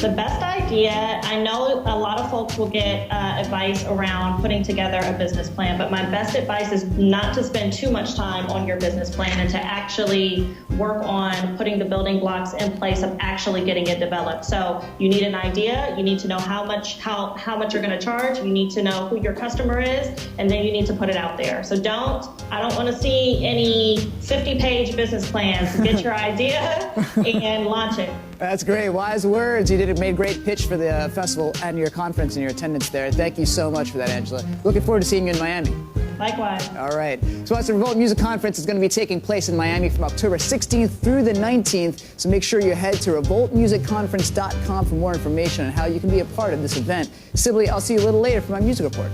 The best idea, I know a lot of folks will get advice around putting together a business plan, but my best advice is not to spend too much time on your business plan and to actually work on putting the building blocks in place of actually getting it developed. So you need an idea, you need to know how much you're going to charge, you need to know who your customer is, and then you need to put it out there. So I don't want to see any 50-page business plans. Get your idea and launch it. That's great. Wise words. You made a great pitch for the festival and your conference and your attendance there. Thank you so much for that, Angela. Looking forward to seeing you in Miami. Likewise. All right. So the Revolt Music Conference is going to be taking place in Miami from October 16th through the 19th. So make sure you head to revoltmusicconference.com for more information on how you can be a part of this event. Sibley, I'll see you a little later for my music report.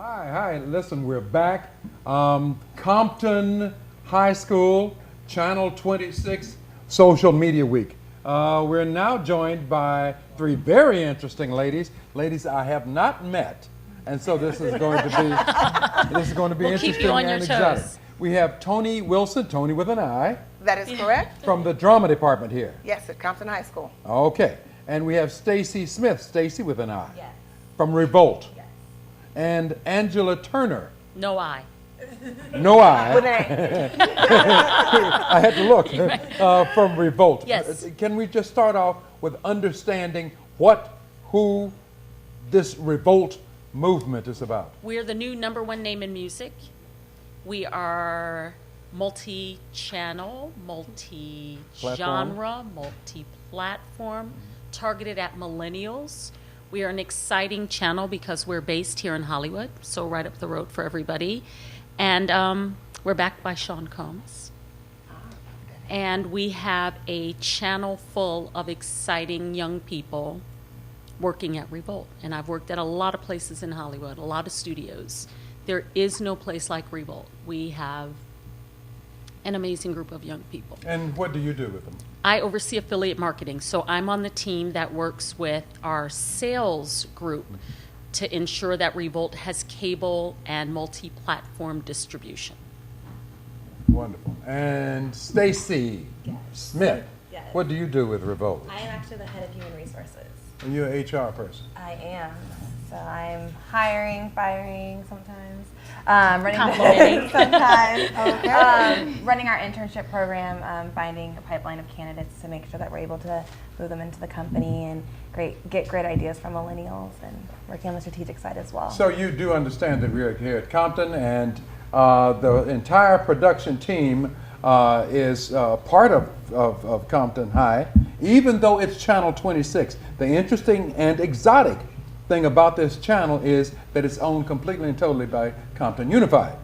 Hi. Listen, we're back. Compton High School, Channel 26, Social Media Week. We're now joined by three very interesting ladies I have not met, and so this is going to be We'll interesting keep you on and your exotic. toes. We have Tony Wilson, Tony with an I, That is correct. from the drama department here. Yes, at Compton High School. Okay, and we have Stacy Smith, Stacy with an I, from Revolt, and Angela Turner. No I. No I. With an I had to look. From Revolt. Yes. Can we just start off with understanding who this Revolt movement is about? We're the new #1 name in music. We are multi-channel, multi-genre, multi-platform, targeted at millennials. We are an exciting channel because we're based here in Hollywood, so right up the road for everybody. And we're backed by Sean Combs. And we have a channel full of exciting young people working at Revolt. And I've worked at a lot of places in Hollywood, a lot of studios. There is no place like Revolt. We have an amazing group of young people. And what do you do with them? I oversee affiliate marketing, so I'm on the team that works with our sales group to ensure that Revolt has cable and multi-platform distribution. Wonderful. And Stacy Smith, Yes. what do you do with Revolt? I am actually the head of human resources. Are you an HR person? I am. So I'm hiring, firing sometimes, Complimenting. sometimes, Okay. Running our internship program, finding a pipeline of candidates to make sure that we're able to move them into the company and get great ideas from millennials, and working on the strategic side as well. So you do understand that we're here at Compton, and the entire production team is part of Compton High, even though it's Channel 26. The interesting and exotic thing about this channel is that it's owned completely and totally by Compton Unified.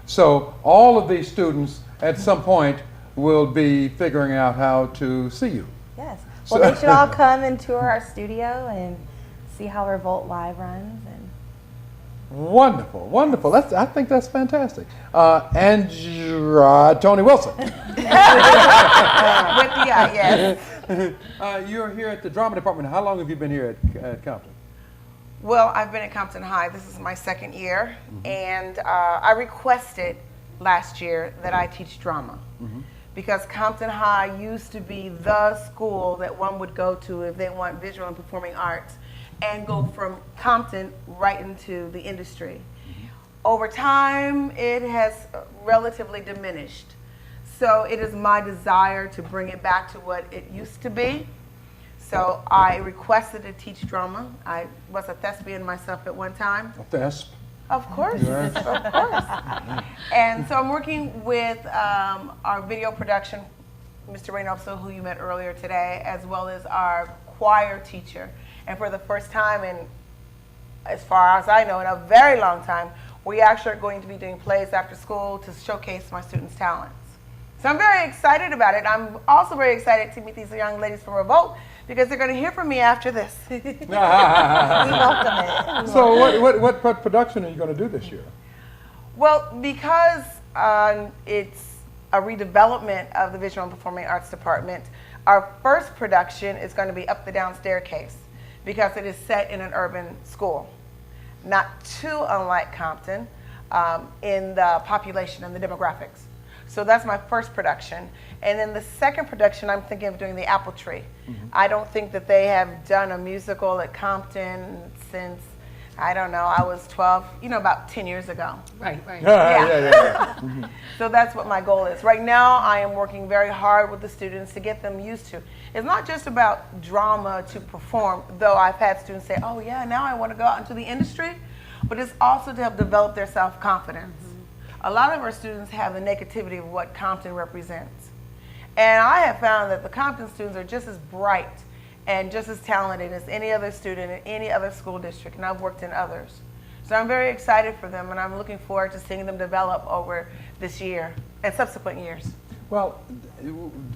So all of these students at some point will be figuring out how to see you. Yes. Well, they should all come and tour our studio and see how Revolt Live runs. And Wonderful, wonderful. I think that's fantastic. And Tony Wilson. With the yes. You're here at the drama department. How long have you been here at Compton? Well, I've been at Compton High. This is my second year, and I requested last year that I teach drama because Compton High used to be the school that one would go to if they want visual and performing arts and go from Compton right into the industry. Over time, it has relatively diminished. So it is my desire to bring it back to what it used to be. So I requested to teach drama. I was a thespian myself at one time. A thesp? Of course, Right. of course. And so I'm working with our video production, Mr. Reynolds, who you met earlier today, as well as our choir teacher. And for the first time in, as far as I know, in a very long time, we actually are going to be doing plays after school to showcase my students' talents. So I'm very excited about it. I'm also very excited to meet these young ladies from Revolt because they're going to hear from me after this. We welcome it. So what production are you going to do this year? Well, because it's a redevelopment of the Visual and Performing Arts Department, our first production is going to be Up the Down Staircase because it is set in an urban school. Not too unlike Compton in the population and the demographics. So that's my first production. And then the second production, I'm thinking of doing the Apple Tree. I don't think that they have done a musical at Compton since, I don't know, I was 12, about 10 years ago. Right. Yeah. So that's what my goal is. Right now, I am working very hard with the students to get them used to. It's not just about drama to perform, though I've had students say, oh yeah, now I want to go out into the industry, but it's also to help develop their self-confidence. A lot of our students have the negativity of what Compton represents. And I have found that the Compton students are just as bright and just as talented as any other student in any other school district, and I've worked in others. So I'm very excited for them, and I'm looking forward to seeing them develop over this year and subsequent years. Well,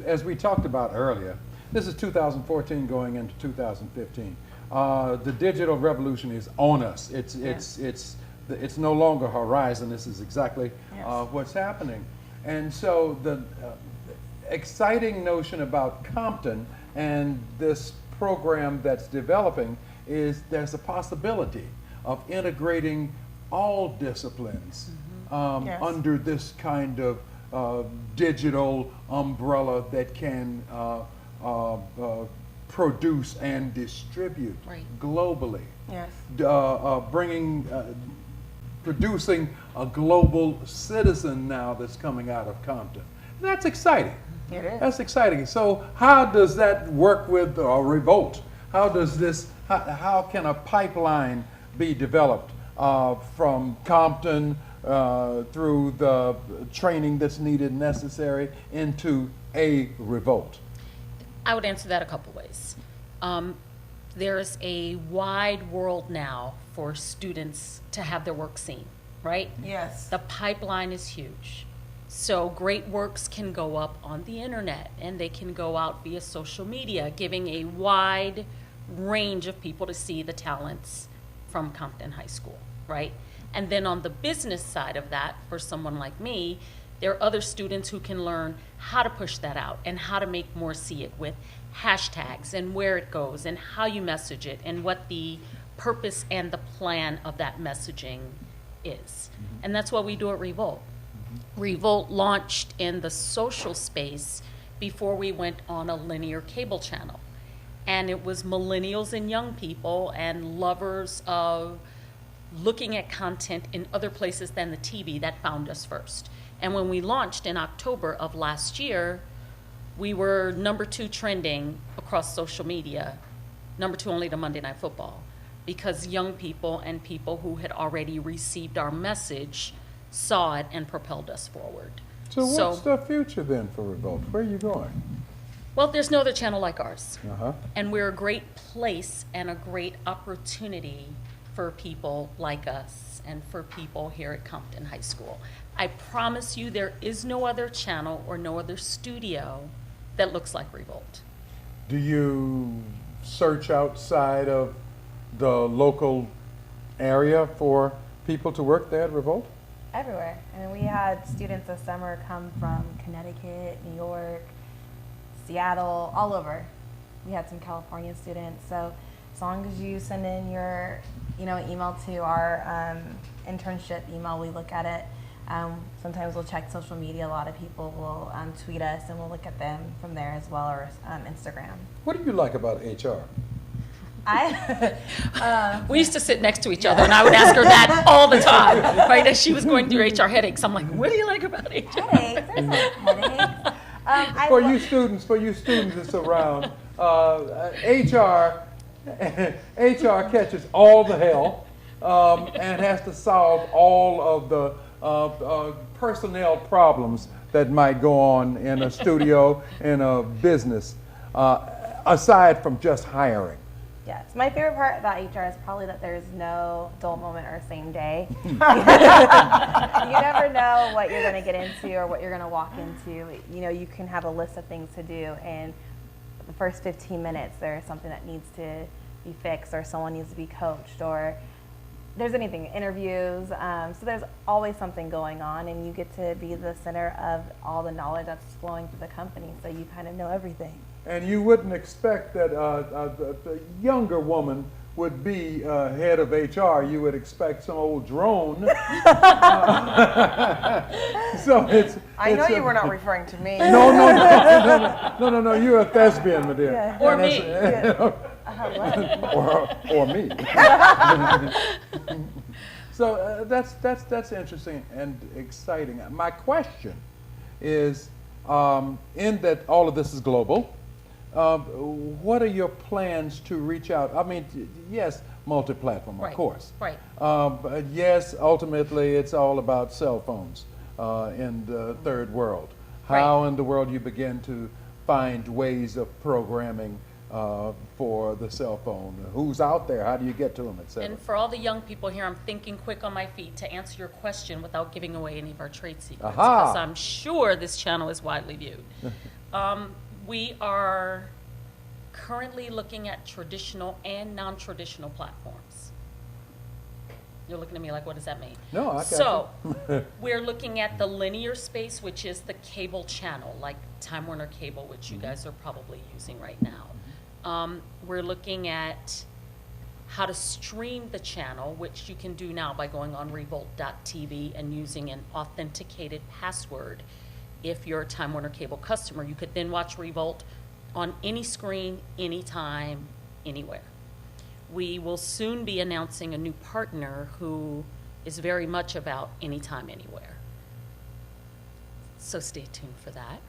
as we talked about earlier, this is 2014 going into 2015. The digital revolution is on us. It's no longer horizon. This is exactly what's happening. And so the exciting notion about Compton and this program that's developing is there's a possibility of integrating all disciplines under this kind of digital umbrella that can produce and distribute globally. Yes. Producing a global citizen now that's coming out of Compton. That's exciting. It is. That's exciting. So how does that work with Revolt? How can a pipeline be developed from Compton through the training that's needed, necessary, into a Revolt? I would answer that a couple ways. There's a wide world now for students to have their work seen, right? Yes. The pipeline is huge. So great works can go up on the internet and they can go out via social media, giving a wide range of people to see the talents from Compton High School, right? And then on the business side of that, for someone like me, there are other students who can learn how to push that out and how to make more see it with hashtags and where it goes and how you message it and what the purpose and the plan of that messaging is. And that's what we do at Revolt. Revolt launched in the social space before we went on a linear cable channel. And it was millennials and young people and lovers of looking at content in other places than the TV that found us first. And when we launched in October of last year, we were #2 trending across social media, #2 only to Monday Night Football, because young people and people who had already received our message saw it and propelled us forward. So what's the future then for Revolt? Where are you going? Well, there's no other channel like ours. Uh-huh. And we're a great place and a great opportunity for people like us and for people here at Compton High School. I promise you there is no other channel or no other studio that looks like Revolt. Do you search outside of the local area for people to work there at Revolt? Everywhere. I mean, we had students this summer come from Connecticut, New York, Seattle, all over. We had some California students. So as long as you send in your, email to our internship email, we look at it. Sometimes we'll check social media. A lot of people will tweet us, and we'll look at them from there as well, or Instagram. What do you like about HR? We used to sit next to each other, and I would ask her that all the time, right? As she was going through HR headaches, I'm like, "What do you like about HR?" Headaches? There's no headaches. For you students that's around, HR catches all the hell, and has to solve all of the personnel problems that might go on in a studio, in a business, aside from just hiring? Yes, my favorite part about HR is probably that there's no dull moment or same day. You never know what you're going to get into or what you're going to walk into. You know, you can have a list of things to do, and the first 15 minutes there's something that needs to be fixed, or someone needs to be coached, or there's anything, interviews. So there's always something going on, and you get to be the center of all the knowledge that's flowing through the company, so you kind of know everything. And you wouldn't expect that the younger woman would be head of HR. You would expect some old drone. So I know you were not referring to me. No. You're a thespian, my dear. Yeah. Or me. or me. So that's interesting and exciting. My question is, in that all of this is global, what are your plans to reach out? I mean, yes, multi-platform, of course. Right. But yes, ultimately, it's all about cell phones in the third world. How in the world you begin to find ways of programming for the cell phone? Who's out there? How do you get to them, et cetera? And for all the young people here, I'm thinking quick on my feet to answer your question without giving away any of our trade secrets, because I'm sure this channel is widely viewed. We are currently looking at traditional and non-traditional platforms. You're looking at me like, what does that mean? No, I got So we're looking at the linear space, which is the cable channel, like Time Warner Cable, which you guys are probably using right now. We're looking at how to stream the channel, which you can do now by going on revolt.tv and using an authenticated password. If you're a Time Warner Cable customer, you could then watch Revolt on any screen, anytime, anywhere. We will soon be announcing a new partner who is very much about anytime, anywhere. So stay tuned for that.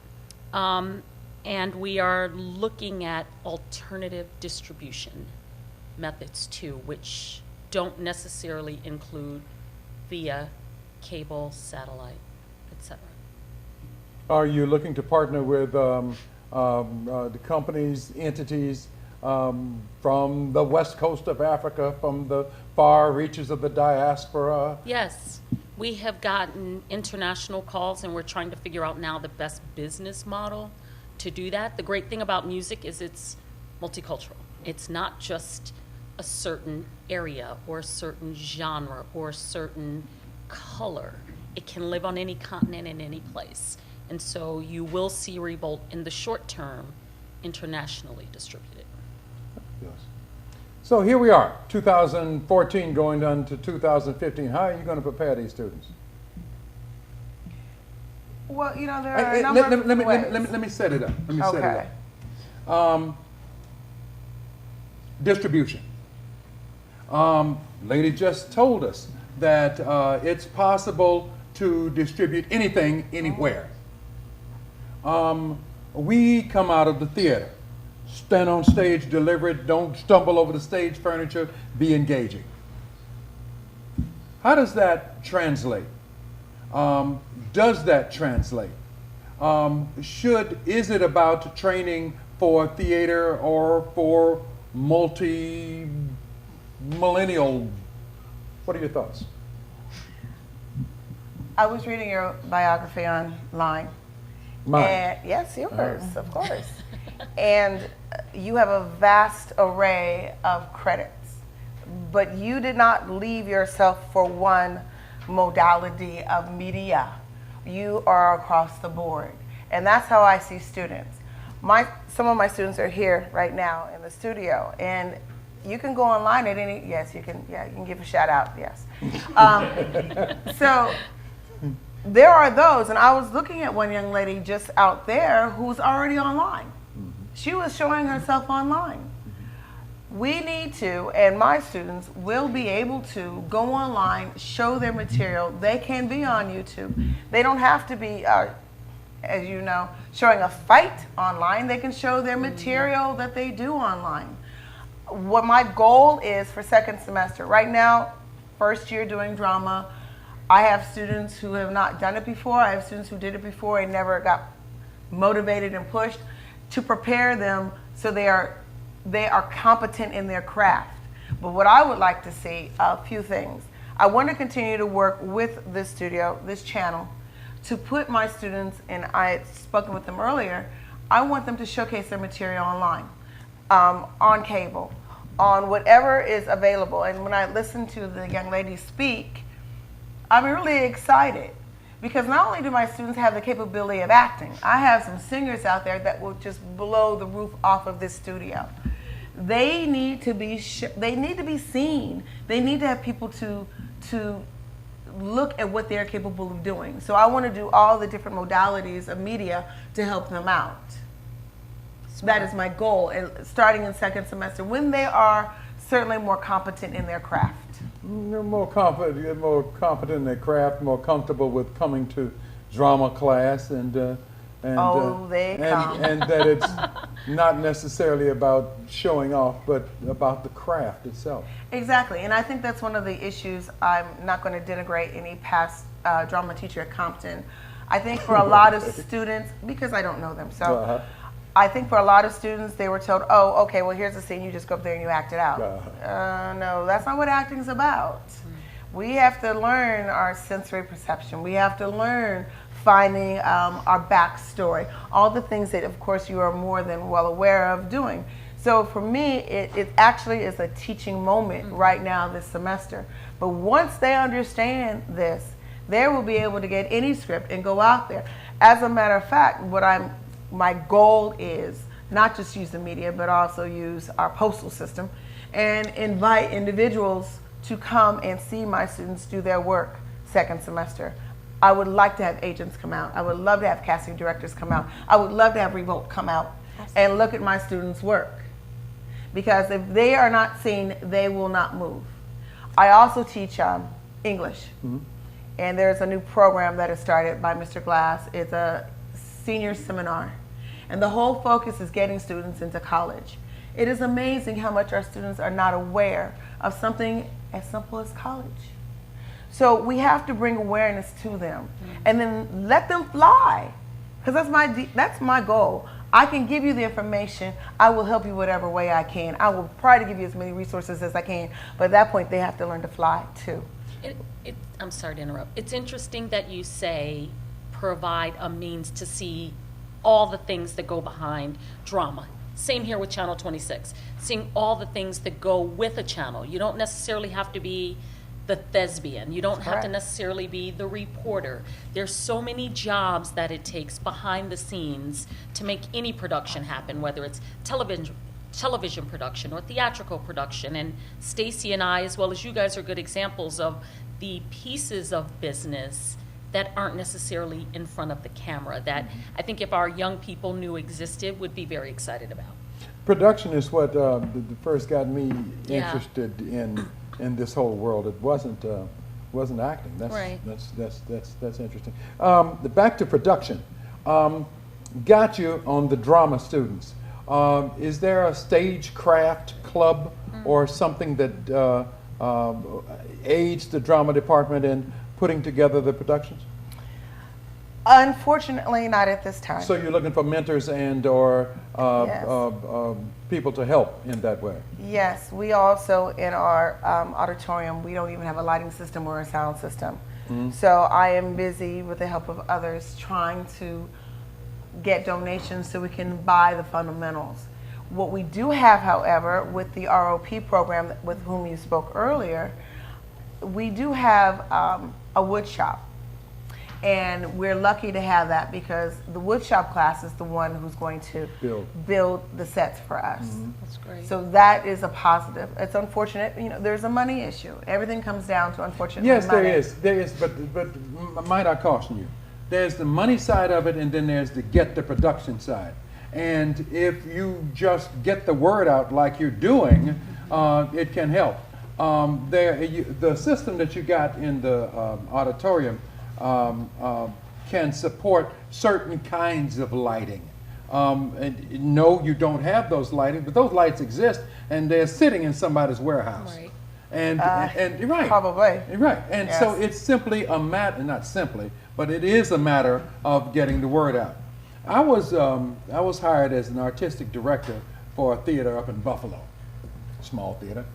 And we are looking at alternative distribution methods too, which don't necessarily include via cable, satellite, etc. Are you looking to partner with the companies, entities from the west coast of Africa, from the far reaches of the diaspora? Yes, we have gotten international calls, and we're trying to figure out now the best business model to do that. The great thing about music is it's multicultural. It's not just a certain area or a certain genre or a certain color. It can live on any continent in any place. And so you will see Revolt in the short term internationally distributed. Yes. So here we are, 2014 going on to 2015. How are you going to prepare these students? Well, you know, there are a number of ways. Let me set it up. Set it up. Distribution. Lady just told us that it's possible to distribute anything, anywhere. We come out of the theater, stand on stage, deliver it, don't stumble over the stage furniture, be engaging. How does that translate? Does that translate? Is it about training for theater or for multi-millennial? What are your thoughts? I was reading your biography online. Mine? And, yes, yours, of course. And you have a vast array of credits, but you did not leave yourself for one modality of media. You are across the board. And that's how I see students. Some of my students are here right now in the studio, and you can go online at any, yes, you can give a shout out, yes. So there are those, and I was looking at one young lady just out there who's already online. She was showing herself online. We need to, and my students will be able to go online, show their material. They can be on YouTube. They don't have to be, as you know, showing a fight online. They can show their material that they do online. What my goal is for second semester, right now, first year doing drama. I have students who have not done it before. I have students who did it before and never got motivated and pushed to prepare them so they are competent in their craft. But what I would like to see, a few things. I want to continue to work with this studio, this channel, to put my students, and I had spoken with them earlier, I want them to showcase their material online, on cable, on whatever is available. And when I listen to the young lady speak, I'm really excited because not only do my students have the capability of acting, I have some singers out there that will just blow the roof off of this studio. They need to be they need to be seen. They need to have people to look at what they're capable of doing. So I want to do all the different modalities of media to help them out. That is my goal, and starting in second semester when they are certainly more competent in their craft. You're more competent in their craft, more comfortable with coming to drama class, and that it's not necessarily about showing off, but about the craft itself. Exactly, and I think that's one of the issues. I'm not going to denigrate any past drama teacher at Compton. I think for a lot of students, because I don't know them, so I think for a lot of students, they were told, oh, okay, well, here's the scene, you just go up there and you act it out. No, that's not what acting's about. We have to learn our sensory perception. We have to learn finding our backstory, all the things that, of course, you are more than well aware of doing. So for me, it actually is a teaching moment right now this semester. But once they understand this, they will be able to get any script and go out there. As a matter of fact, my goal is not just use the media, but also use our postal system and invite individuals to come and see my students do their work second semester. I would like to have agents come out. I would love to have casting directors come out. I would love to have Revolt come out and look at my students' work. Because if they are not seen, they will not move. I also teach English. And there's a new program that is started by Mr. Glass. It's a senior seminar. And the whole focus is getting students into college. It is amazing how much our students are not aware of something as simple as college. So we have to bring awareness to them and then let them fly. Because that's my goal. I can give you the information. I will help you whatever way I can. I will try to give you as many resources as I can. But at that point, they have to learn to fly too. I'm sorry to interrupt. It's interesting that you say provide a means to see all the things that go behind drama. Same here with Channel 26. Seeing all the things that go with a channel. You don't necessarily have to be the thespian. You don't have to necessarily be the reporter. There's so many jobs that it takes behind the scenes to make any production happen, whether it's television production or theatrical production. And Stacy and I, as well as you guys, are good examples of the pieces of business that aren't necessarily in front of the camera that I think if our young people knew existed would be very excited about. Production is what first got me interested in this whole world. It wasn't acting. That's interesting. Back to production. Got you on the drama students. Is there a stagecraft club or something that aids the drama department in putting together the productions? Unfortunately, not at this time. So you're looking for mentors and or people to help in that way? Yes, we also in our auditorium, we don't even have a lighting system or a sound system. So I am busy with the help of others trying to get donations so we can buy the fundamentals. What we do have, however, with the ROP program with whom you spoke earlier, we do have a wood shop. And we're lucky to have that because the wood shop class is the one who's going to build the sets for us. That's great. So that is a positive. It's unfortunate, there's a money issue. Everything comes down to unfortunately money. Yes, there is, but might I caution you? There's the money side of it, and then there's the get the production side. And if you just get the word out like you're doing, it can help. The system that you got in the auditorium can support certain kinds of lighting. And no, you don't have those lighting, but those lights exist, and they're sitting in somebody's warehouse. Right. And you're right. Probably. You're right. And so it's simply a matter, not simply, but it is a matter of getting the word out. I was hired as an artistic director for a theater up in Buffalo, small theater.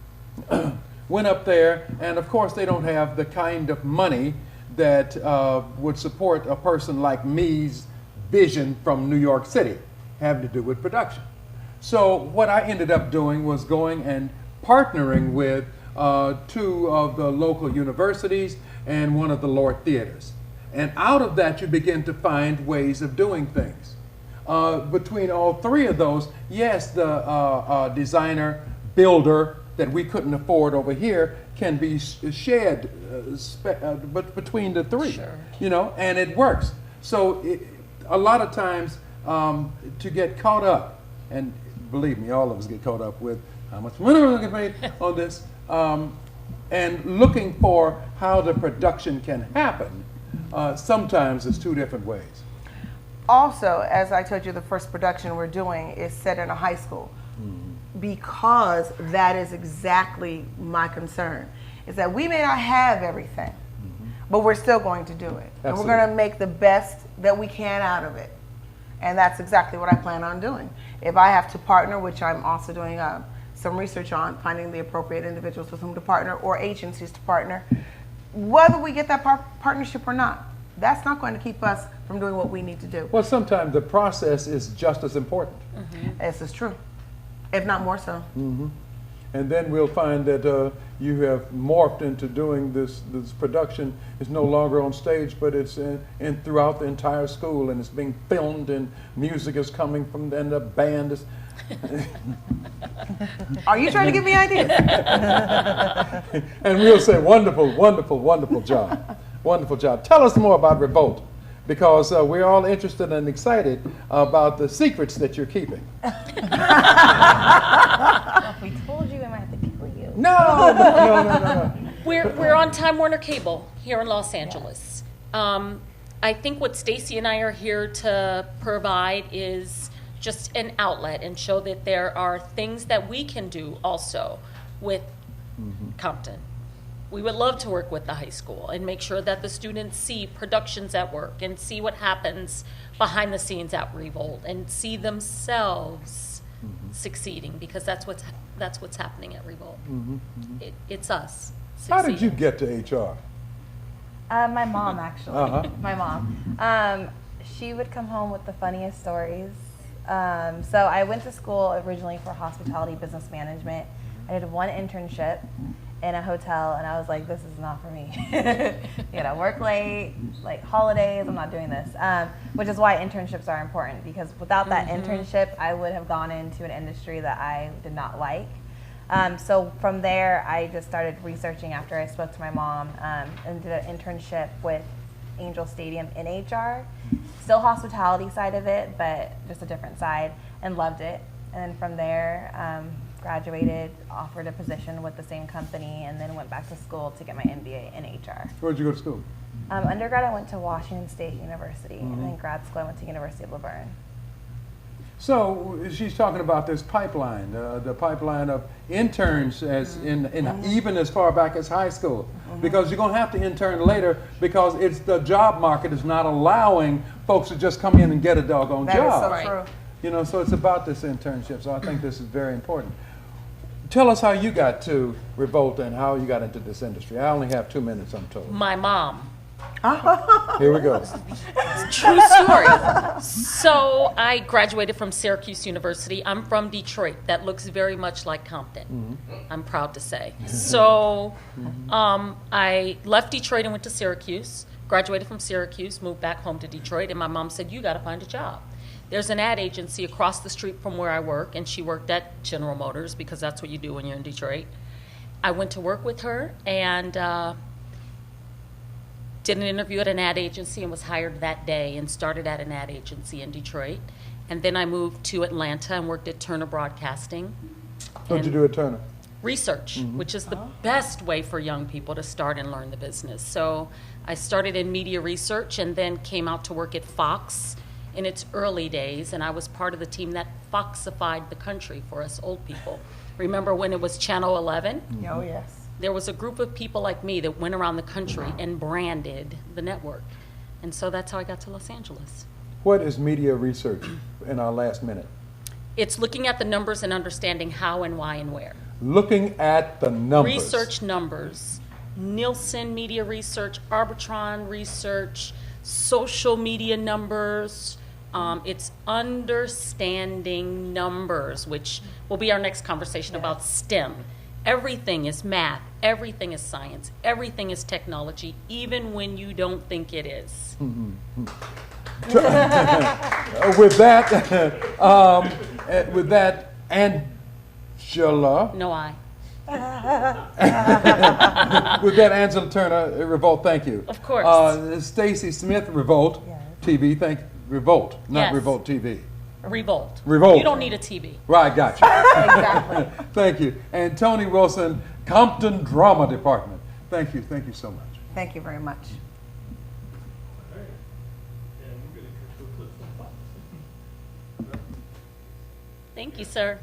Went up there, and of course they don't have the kind of money that would support a person like me's vision from New York City, having to do with production. So what I ended up doing was going and partnering with 2 of the local universities and one of the Lord theaters. And out of that, you begin to find ways of doing things. Between all 3 of those, yes, the designer, builder that we couldn't afford over here can be shared but between the 3, Sure. you know, and it works. So a lot of times to get caught up, and believe me, all of us get caught up with how much money we're going to pay on this, and looking for how the production can happen, sometimes it's 2 different ways. Also, as I told you, the first production we're doing is set in a high school. Because that is exactly my concern, is that we may not have everything, but we're still going to do it. And we're going to make the best that we can out of it. And that's exactly what I plan on doing. If I have to partner, which I'm also doing some research on, finding the appropriate individuals with whom to partner or agencies to partner, whether we get that partnership or not, that's not going to keep us from doing what we need to do. Well, sometimes the process is just as important. This is true, if not more so. And then we'll find that you have morphed into doing this production. It's no longer on stage, but it's in throughout the entire school, and it's being filmed, and music is coming from, and the band is. Are you trying to give me ideas? And we'll say, wonderful, wonderful, wonderful job. Wonderful job. Tell us more about Revolt, because we're all interested and excited about the secrets that you're keeping. If we told you, we might have to kill you. No. We're on Time Warner Cable here in Los Angeles. I think what Stacy and I are here to provide is just an outlet and show that there are things that we can do also with Compton. We would love to work with the high school and make sure that the students see productions at work and see what happens behind the scenes at Revolt and see themselves succeeding, because that's what's happening at Revolt. It's us succeeding. How did you get to HR? My mom, actually. My mom. She would come home with the funniest stories. So I went to school originally for hospitality business management. I did 1 internship in a hotel, and I was like, this is not for me. You know, work late, like holidays, I'm not doing this. Which is why internships are important, because without that internship, I would have gone into an industry that I did not like. So from there, I just started researching after I spoke to my mom, and did an internship with Angel Stadium in HR. Still hospitality side of it, but just a different side, and loved it. And then from there, graduated, offered a position with the same company, and then went back to school to get my MBA in HR. Where'd you go to school? Undergrad, I went to Washington State University, and then grad school, I went to University of Laverne. So she's talking about this pipeline, the pipeline of interns as in even as far back as high school, because you're going to have to intern later, because it's the job market is not allowing folks to just come in and get a doggone job. That is so true. You know, so it's about this internship. So I think this is very important. Tell us how you got to Revolt and how you got into this industry. I only have 2 minutes, I'm told. My mom. Here we go. True story. So I graduated from Syracuse University. I'm from Detroit. That looks very much like Compton. I'm proud to say. So I left Detroit and went to Syracuse, graduated from Syracuse, moved back home to Detroit, and my mom said, you got to find a job. There's an ad agency across the street from where I work, and she worked at General Motors, because that's what you do when you're in Detroit. I went to work with her and did an interview at an ad agency and was hired that day, and started at an ad agency in Detroit. And then I moved to Atlanta and worked at Turner Broadcasting. What'd you do at Turner? Research, which is the best way for young people to start and learn the business. So I started in media research and then came out to work at Fox in its early days, and I was part of the team that Foxified the country for us old people. Remember when it was Channel 11? Oh, yes. there was a group of people like me that went around the country and branded the network. And so that's how I got to Los Angeles. What is media research in our last minute? It's looking at the numbers and understanding how and why and where. Looking at the numbers. Research numbers. Nielsen media research, Arbitron research, social media numbers. It's understanding numbers, which will be our next conversation about STEM. Everything is math, everything is science, everything is technology, even when you don't think it is. With that, Angela. No, I. With that, Angela Turner, Revolt, thank you. Of course. Stacy Smith, Revolt TV, thank you. Revolt, not Yes. Revolt TV. Revolt. Revolt. You don't need a TV. Right, gotcha. Exactly. Thank you. And Tony Wilson, Compton Drama Department. Thank you so much. Thank you very much. Thank you, sir.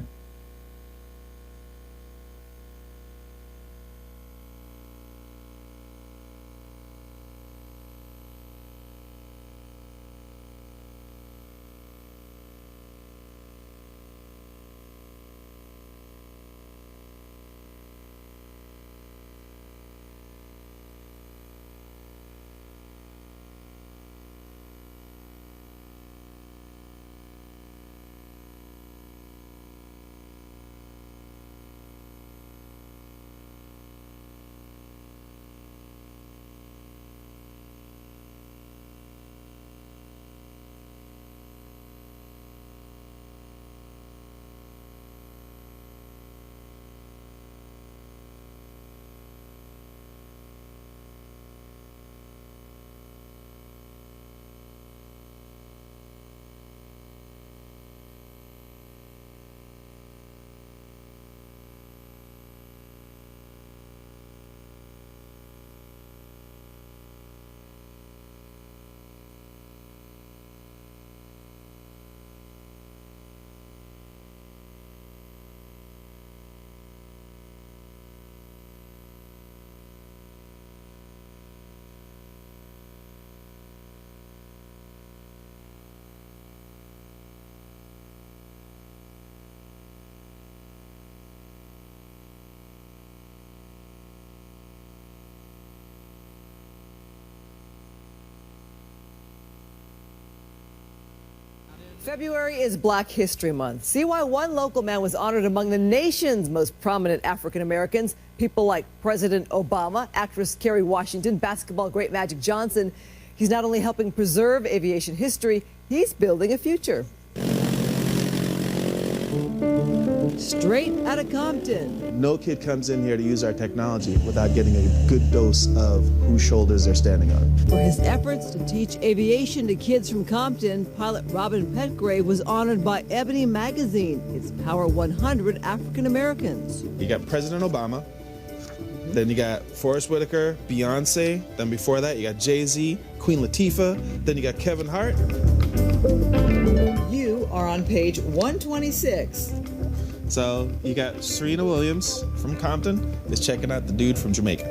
February is Black History Month. See why one local man was honored among the nation's most prominent African Americans. People like President Obama, actress Kerry Washington, basketball great Magic Johnson. He's not only helping preserve aviation history, he's building a future. Straight out of Compton. No kid comes in here to use our technology without getting a good dose of whose shoulders they're standing on. For his efforts to teach aviation to kids from Compton, pilot Robin Petgrave was honored by Ebony Magazine, its Power 100 African Americans. You got President Obama, then you got Forrest Whitaker, Beyonce, then before that you got Jay-Z, Queen Latifah, then you got Kevin Hart. You are on page 126. So you got Serena Williams from Compton is checking out the dude from Jamaica.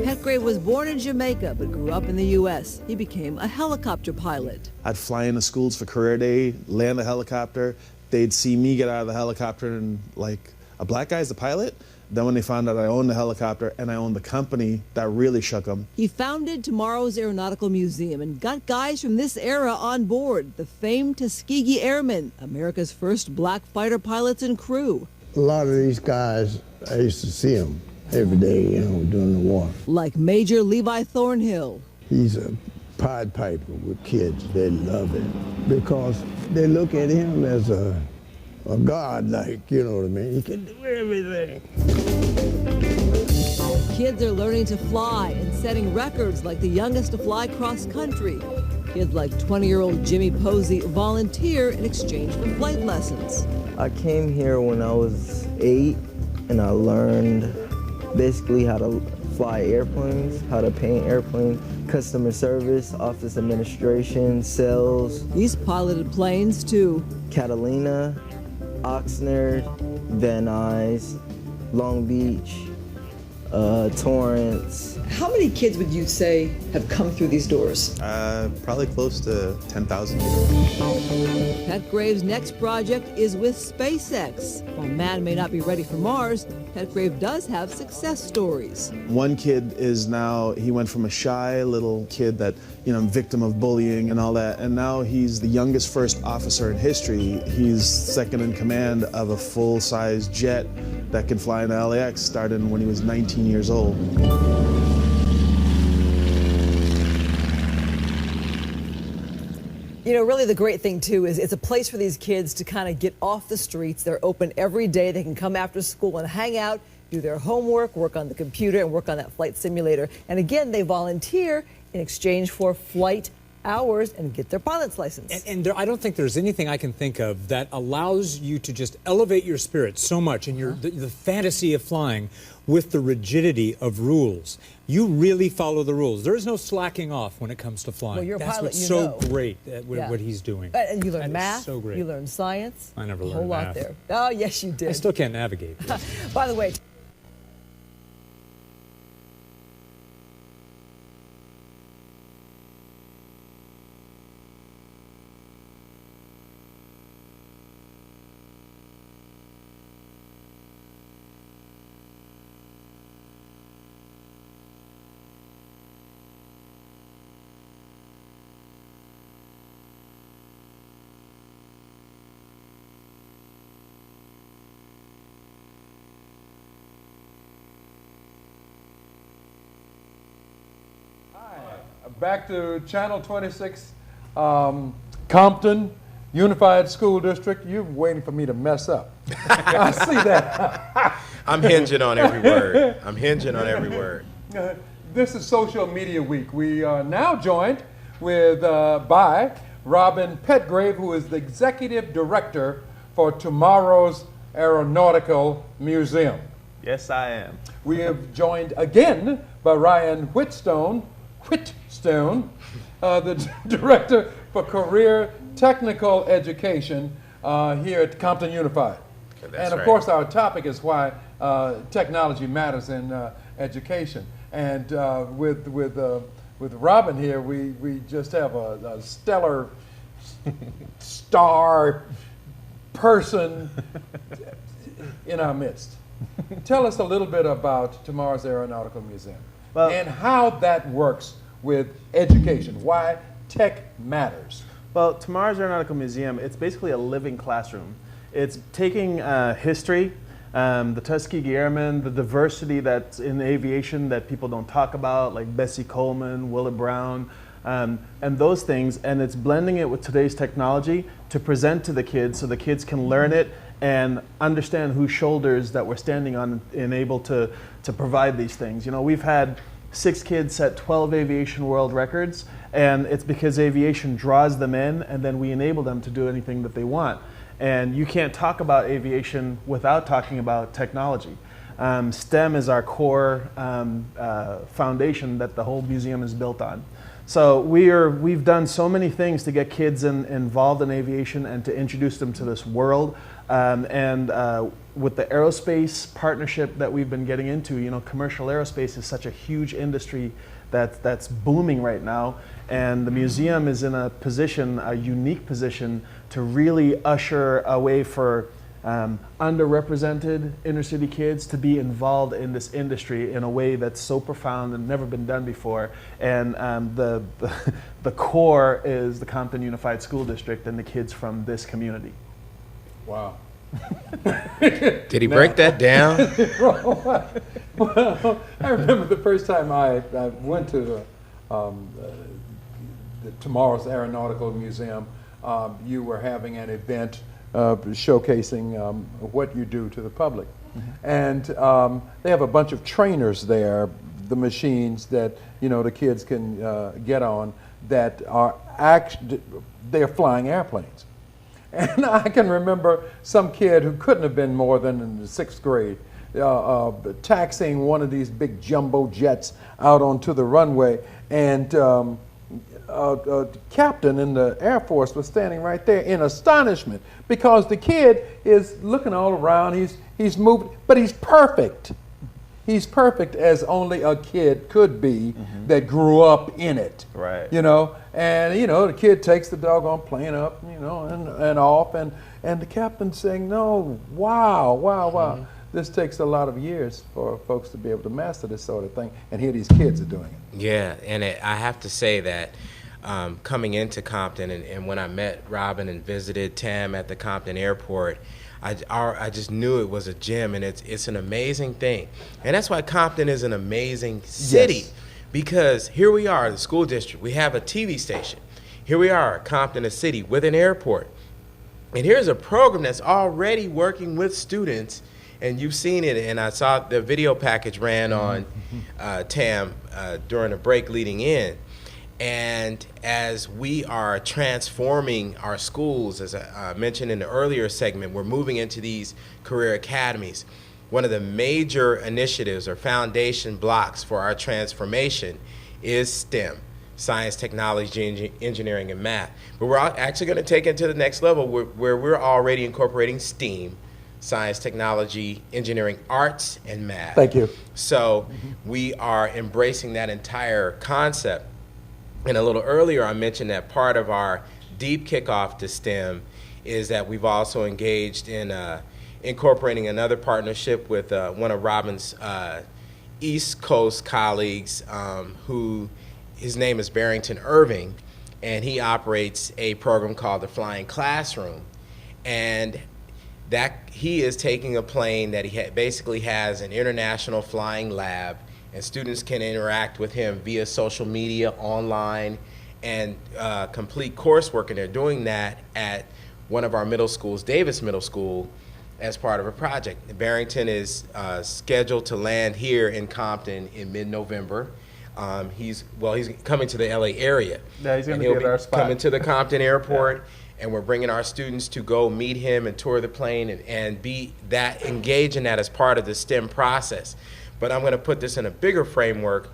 Petgrave was born in Jamaica but grew up in the U.S. He became a helicopter pilot. I'd fly into schools for career day, land the helicopter. They'd see me get out of the helicopter and like, a black guy's the pilot? Then when they found out I owned the helicopter and I owned the company, that really shook them. He founded tomorrow's Aeronautical Museum and got guys from this era on board. The famed Tuskegee Airmen, America's first black fighter pilots and crew. A lot of these guys, I used to see them every day, during the war. Like Major Levi Thornhill. He's a Pied Piper with kids. They love it because they look at him as a god, like, you know what I mean? He can do everything. Kids are learning to fly and setting records, like the youngest to fly cross country. Kids like 20-year-old Jimmy Posey volunteer in exchange for flight lessons. I came here when I was 8 and I learned basically how to fly airplanes, how to paint airplanes, customer service, office administration, sales. He's piloted planes too. Catalina, Oxnard, Van Nuys, Long Beach, Torrance. How many kids would you say have come through these doors? Probably close to 10,000. Petgrave's next project is with SpaceX. While man may not be ready for Mars, Petgrave does have success stories. One kid is now, he went from a shy little kid that, victim of bullying and all that, and now he's the youngest first officer in history. He's second in command of a full-size jet that can fly into LAX, starting when he was 19 years old. Really the great thing, too, is it's a place for these kids to kind of get off the streets. They're open every day. They can come after school and hang out, do their homework, work on the computer, and work on that flight simulator. And again, they volunteer in exchange for flight hours and get their pilot's license. And I don't think there's anything I can think of that allows you to just elevate your spirit so much and the fantasy of flying with the rigidity of rules. You really follow the rules. There is no slacking off when it comes to flying. Well, you're a That's pilot, what's so great at what he's doing. And you learn math, so great. you learn science. I never learned a whole lot math. there. Oh, yes, you did. I still can't navigate. By the way, Back to Channel 26, Compton Unified School District. You're waiting for me to mess up. I see that. I'm hinging on every word. I'm hinging on every word. This is Social Media Week. We are now joined with by Robin Petgrave, who is the Executive Director for tomorrow's Aeronautical Museum. Yes, I am. We have joined again by Ryan Whitstone, the Director for Career Technical Education here at Compton Unified. And of course, our topic is why technology matters in education. And with Robin here, we just have a stellar star person in our midst. Tell us a little bit about tomorrow's Aeronautical Museum and how that works with education, why tech matters. Well, tomorrow's Aeronautical Museum, it's basically a living classroom. It's taking history, the Tuskegee Airmen, the diversity that's in aviation that people don't talk about, like Bessie Coleman, Willard Brown, and those things, and it's blending it with today's technology to present to the kids so the kids can learn it and understand whose shoulders that we're standing on and able to provide these things. We've had 6 kids set 12 aviation world records, and it's because aviation draws them in, and then we enable them to do anything that they want. And you can't talk about aviation without talking about technology. STEM is our core foundation that the whole museum is built on. So we've done so many things to get kids involved in aviation and to introduce them to this world. With the aerospace partnership that we've been getting into, commercial aerospace is such a huge industry that's booming right now. And the museum is in a unique position to really usher a way for underrepresented inner city kids to be involved in this industry in a way that's so profound and never been done before. And the core is the Compton Unified School District and the kids from this community. Wow. Did he break that down? Well, I remember the first time I went to tomorrow's Aeronautical Museum. You were having an event showcasing what you do to the public. Mm-hmm. And they have a bunch of trainers there, the machines that the kids can get on that are they're flying airplanes. And I can remember some kid who couldn't have been more than in the 6th grade taxiing one of these big jumbo jets out onto the runway, and captain in the Air Force was standing right there in astonishment because the kid is looking all around. He's moving, but he's perfect. He's perfect as only a kid could be that grew up in it. Right. You know, and you know the kid takes the doggone plane up, you know, and off, and the captain's saying, "No, wow. This takes a lot of years for folks to be able to master this sort of thing, and here these kids are doing it." Yeah, and I have to say that coming into Compton, and when I met Robin and visited Tam at the Compton airport, I just knew it was a gem, and it's an amazing thing. And that's why Compton is an amazing city. Yes. Because here we are, the school district, we have a TV station. Here we are, Compton, a city with an airport. And here's a program that's already working with students, and you've seen it, and I saw the video package ran on Tam during the break leading in. And as we are transforming our schools, as I mentioned in the earlier segment, we're moving into these career academies. One of the major initiatives or foundation blocks for our transformation is STEM, science, technology, engineering, and math. But we're actually going to take it to the next level where we're already incorporating STEAM, science, technology, engineering, arts, and math. Thank you. So we are embracing that entire concept. And a little earlier, I mentioned that part of our deep kickoff to STEM is that we've also engaged in incorporating another partnership with one of Robin's East Coast colleagues, who his name is Barrington Irving, and he operates a program called the Flying Classroom. And that he is taking a plane that he basically has an international flying lab, and students can interact with him via social media, online, and complete coursework. And they're doing that at one of our middle schools, Davis Middle School, as part of a project. Barrington is scheduled to land here in Compton in mid-November. He's coming to the LA area. Yeah, he's going to be at our spot. Coming to the Compton airport, and we're bringing our students to go meet him and tour the plane and be that engage in that as part of the STEM process. But I'm going to put this in a bigger framework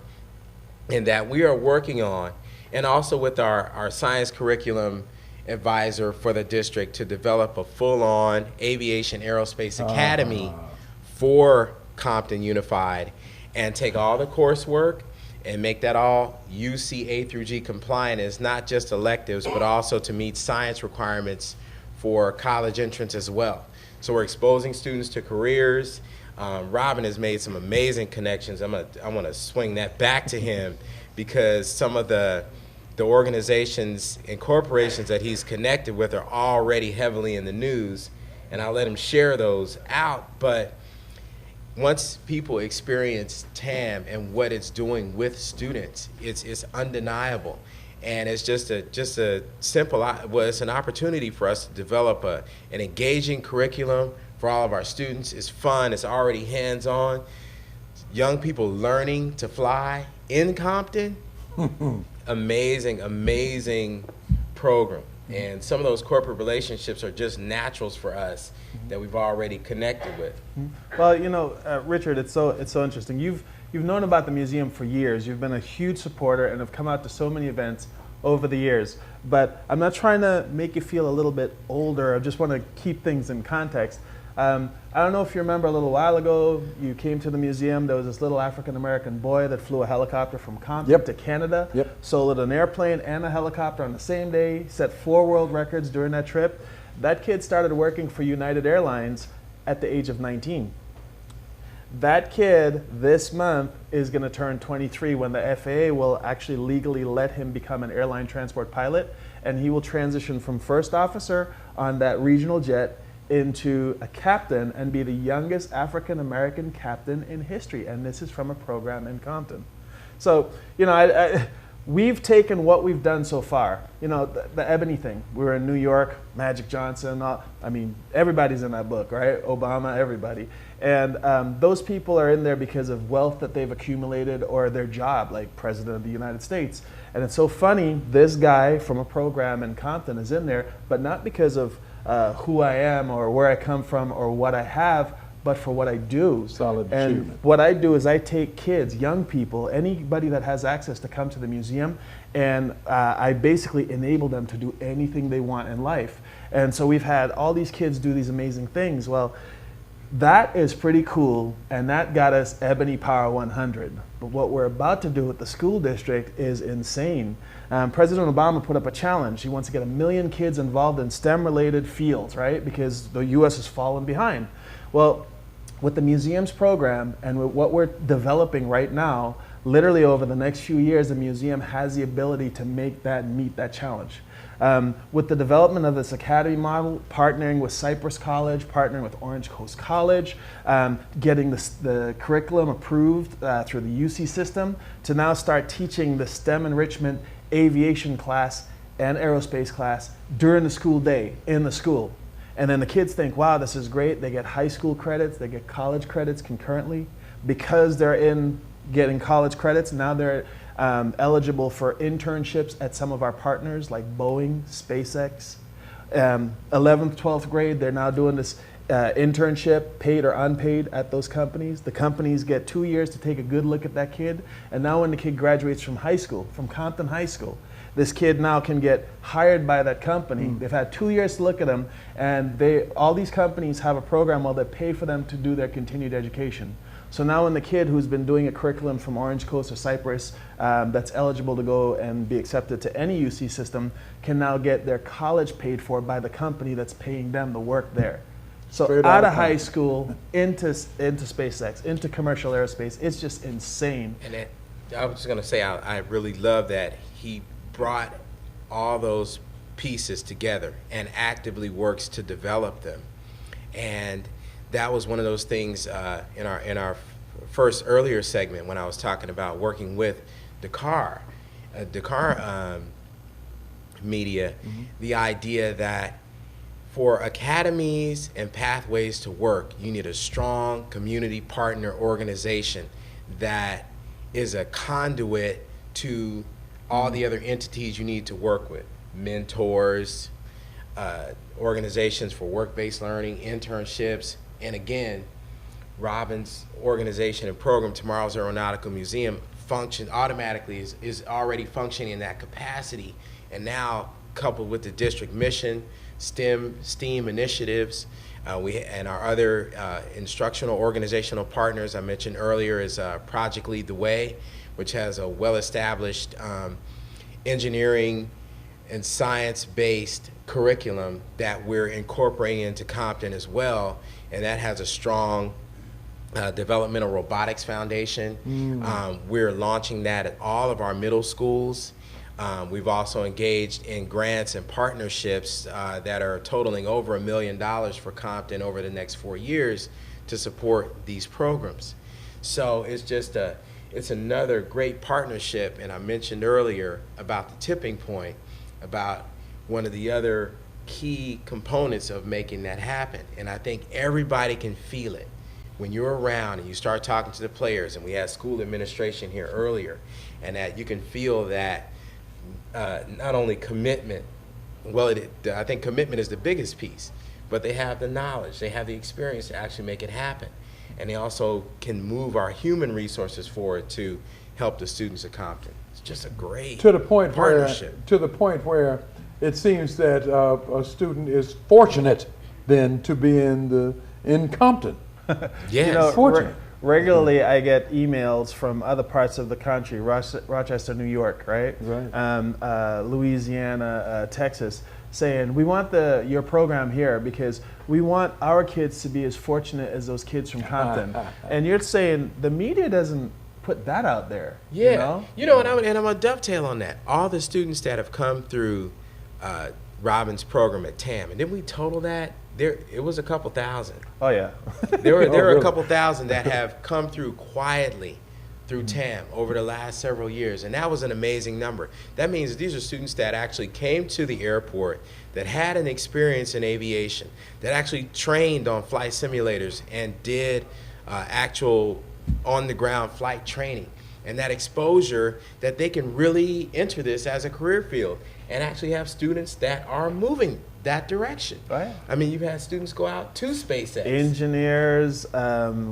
in that we are working on, and also with our science curriculum advisor for the district, to develop a full-on aviation aerospace academy for Compton Unified, and take all the coursework and make that all UC A through G compliant. It's not just electives, but also to meet science requirements for college entrance as well. So we're exposing students to careers. Robin has made some amazing connections. I want to swing that back to him, because some of the organizations and corporations that he's connected with are already heavily in the news, and I'll let him share those out. But once people experience TAM and what it's doing with students, it's undeniable. And it's just a simple, well, it's an opportunity for us to develop an engaging curriculum for all of our students. It's fun, it's already hands-on. Young people learning to fly in Compton, amazing program. And some of those corporate relationships are just naturals for us that we've already connected with. Well, you know, Richard, it's so interesting. You've known about the museum for years. You've been a huge supporter and have come out to so many events over the years. But I'm not trying to make you feel a little bit older. I just want to keep things in context. I don't know if you remember, a little while ago, you came to the museum. There was this little African-American boy that flew a helicopter from Compton to Canada, soloed an airplane and a helicopter on the same day, set 4 world records during that trip. That kid started working for United Airlines at the age of 19. That kid this month is going to turn 23 when the FAA will actually legally let him become an airline transport pilot, and he will transition from first officer on that regional jet into a captain and be the youngest African-American captain in history. And this is from a program in Compton. So, you know, we've taken what we've done so far. You know, the Ebony thing. We were in New York, Magic Johnson, I mean, everybody's in that book, right? Obama, everybody. And those people are in there because of wealth that they've accumulated or their job, like President of the United States. And it's so funny, this guy from a program in Compton is in there, but not because of who I am or where I come from or what I have, but for what I do. Solid And achievement. what I do is I take kids, young people, anybody that has access to come to the museum, and I basically enable them to do anything they want in life. And so we've had all these kids do these amazing things. Well, that is pretty cool, and that got us Ebony Power 100. But what we're about to do with the school district is insane. President Obama put up a challenge. He wants to get 1 million kids involved in STEM-related fields, right? Because the U.S. has fallen behind. Well, with the museums program and with what we're developing right now, literally over the next few years, the museum has the ability to make that meet that challenge. With the development of this academy model, partnering with Cypress College, partnering with Orange Coast College, getting the curriculum approved through the UC system to now start teaching the STEM enrichment aviation class and aerospace class during the school day in the school. And then the kids think, wow, this is great. They get high school credits, they get college credits concurrently. Because they're in getting college credits, now they're eligible for internships at some of our partners like Boeing, SpaceX. 11th, 12th grade, they're now doing this internship, paid or unpaid, at those companies. The companies get 2 years to take a good look at that kid. And now when the kid graduates from high school, from Compton High School, this kid now can get hired by that company. They've had 2 years to look at them, and all these companies have a program where they pay for them to do their continued education. So now when the kid who's been doing a curriculum from Orange Coast or Cypress that's eligible to go and be accepted to any UC system can now get their college paid for by the company that's paying them the work there. So Straight out of of high school, into SpaceX, into commercial aerospace, it's just insane. And I was just going to say, I really love that he brought all those pieces together and actively works to develop them. And that was one of those things in our first earlier segment when I was talking about working with Dakar Media, the idea that for academies and pathways to work, you need a strong community partner organization that is a conduit to all the other entities you need to work with, mentors, organizations for work-based learning, internships, and again, Robin's organization and program, Tomorrow's Aeronautical Museum, is already functioning in that capacity, and now coupled with the district mission, STEAM initiatives, and our other instructional organizational partners I mentioned earlier is Project Lead the Way, which has a well-established engineering and science-based curriculum that we're incorporating into Compton as well, and that has a strong developmental robotics foundation. We're launching that at all of our middle schools. We've also engaged in grants and partnerships that are totaling over $1 million for Compton over the next 4 years to support these programs. So it's just it's another great partnership, and I mentioned earlier about the tipping point, about one of the other key components of making that happen. And I think everybody can feel it. When you're around and you start talking to the players, and we had school administration here earlier, and that you can feel that not only commitment, well, I think commitment is the biggest piece, but they have the knowledge, they have the experience to actually make it happen. And they also can move our human resources forward to help the students of Compton. It's just a great partnership. To the point where it seems that a student is fortunate then to be in Compton. Yes. You know, fortunate. Regularly, I get emails from other parts of the country, Rochester, New York, right? Louisiana, Texas, saying, we want your program here because we want our kids to be as fortunate as those kids from Compton. And you're saying the media doesn't put that out there. Yeah. You know, and I'm going to dovetail on that. All the students that have come through Robin's program at TAM, and then we total that, it was a couple thousand. Oh, yeah. There were a couple thousand that have come through quietly through TAM over the last several years, and that was an amazing number. That means these are students that actually came to the airport, that had an experience in aviation, that actually trained on flight simulators and did actual on-the-ground flight training, and that exposure that they can really enter this as a career field and actually have students that are moving that direction. Right. I mean, you've had students go out to SpaceX. Engineers,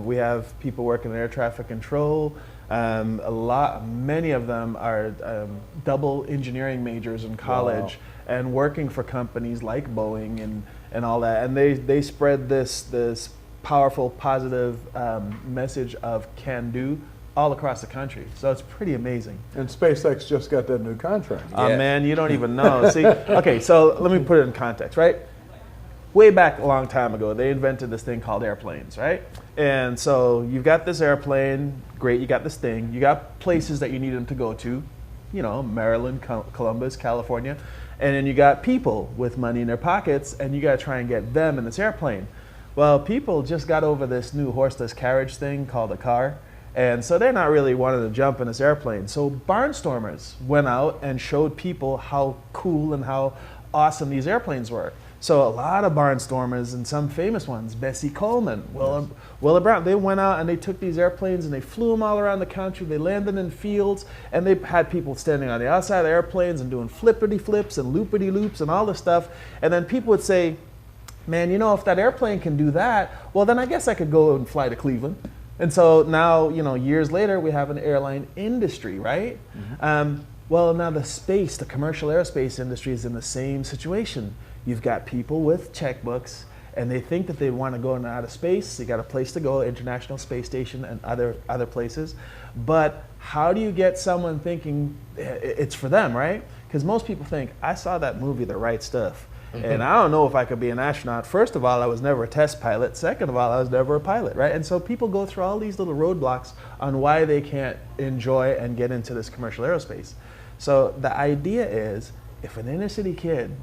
we have people working in air traffic control. Many of them are double engineering majors in college and working for companies like Boeing and all that. And they spread this powerful, positive message of can do all across the country. So it's pretty amazing. And SpaceX just got that new contract. Oh man, you don't even know. See, okay, so let me put it in context, right? Way back a long time ago, they invented this thing called airplanes, right? And so you've got this airplane, great, you got this thing, you got places that you need them to go to, you know, Maryland, Columbus, California, and then you got people with money in their pockets, and you got to try and get them in this airplane. Well, people just got over this new horseless carriage thing called a car, and so they're not really wanting to jump in this airplane. So barnstormers went out and showed people how cool and how awesome these airplanes were. So a lot of barnstormers and some famous ones, Bessie Coleman, Willa Brown, they went out and they took these airplanes and they flew them all around the country. They landed in fields and they had people standing on the outside of the airplanes and doing flippity flips and loopity loops and all this stuff. And then people would say, man, you know, if that airplane can do that, well, then I guess I could go and fly to Cleveland. And so now, you know, years later, we have an airline industry, right? Mm-hmm. Well, now the commercial aerospace industry is in the same situation. You've got people with checkbooks, and they think that they want to go into outer space. They got a place to go, International Space Station and other places. But how do you get someone thinking it's for them, right? Because most people think, I saw that movie, The Right Stuff. And I don't know if I could be an astronaut. First of all, I was never a test pilot. Second of all, I was never a pilot, right? And so people go through all these little roadblocks on why they can't enjoy and get into this commercial aerospace. So the idea is, if an inner city kid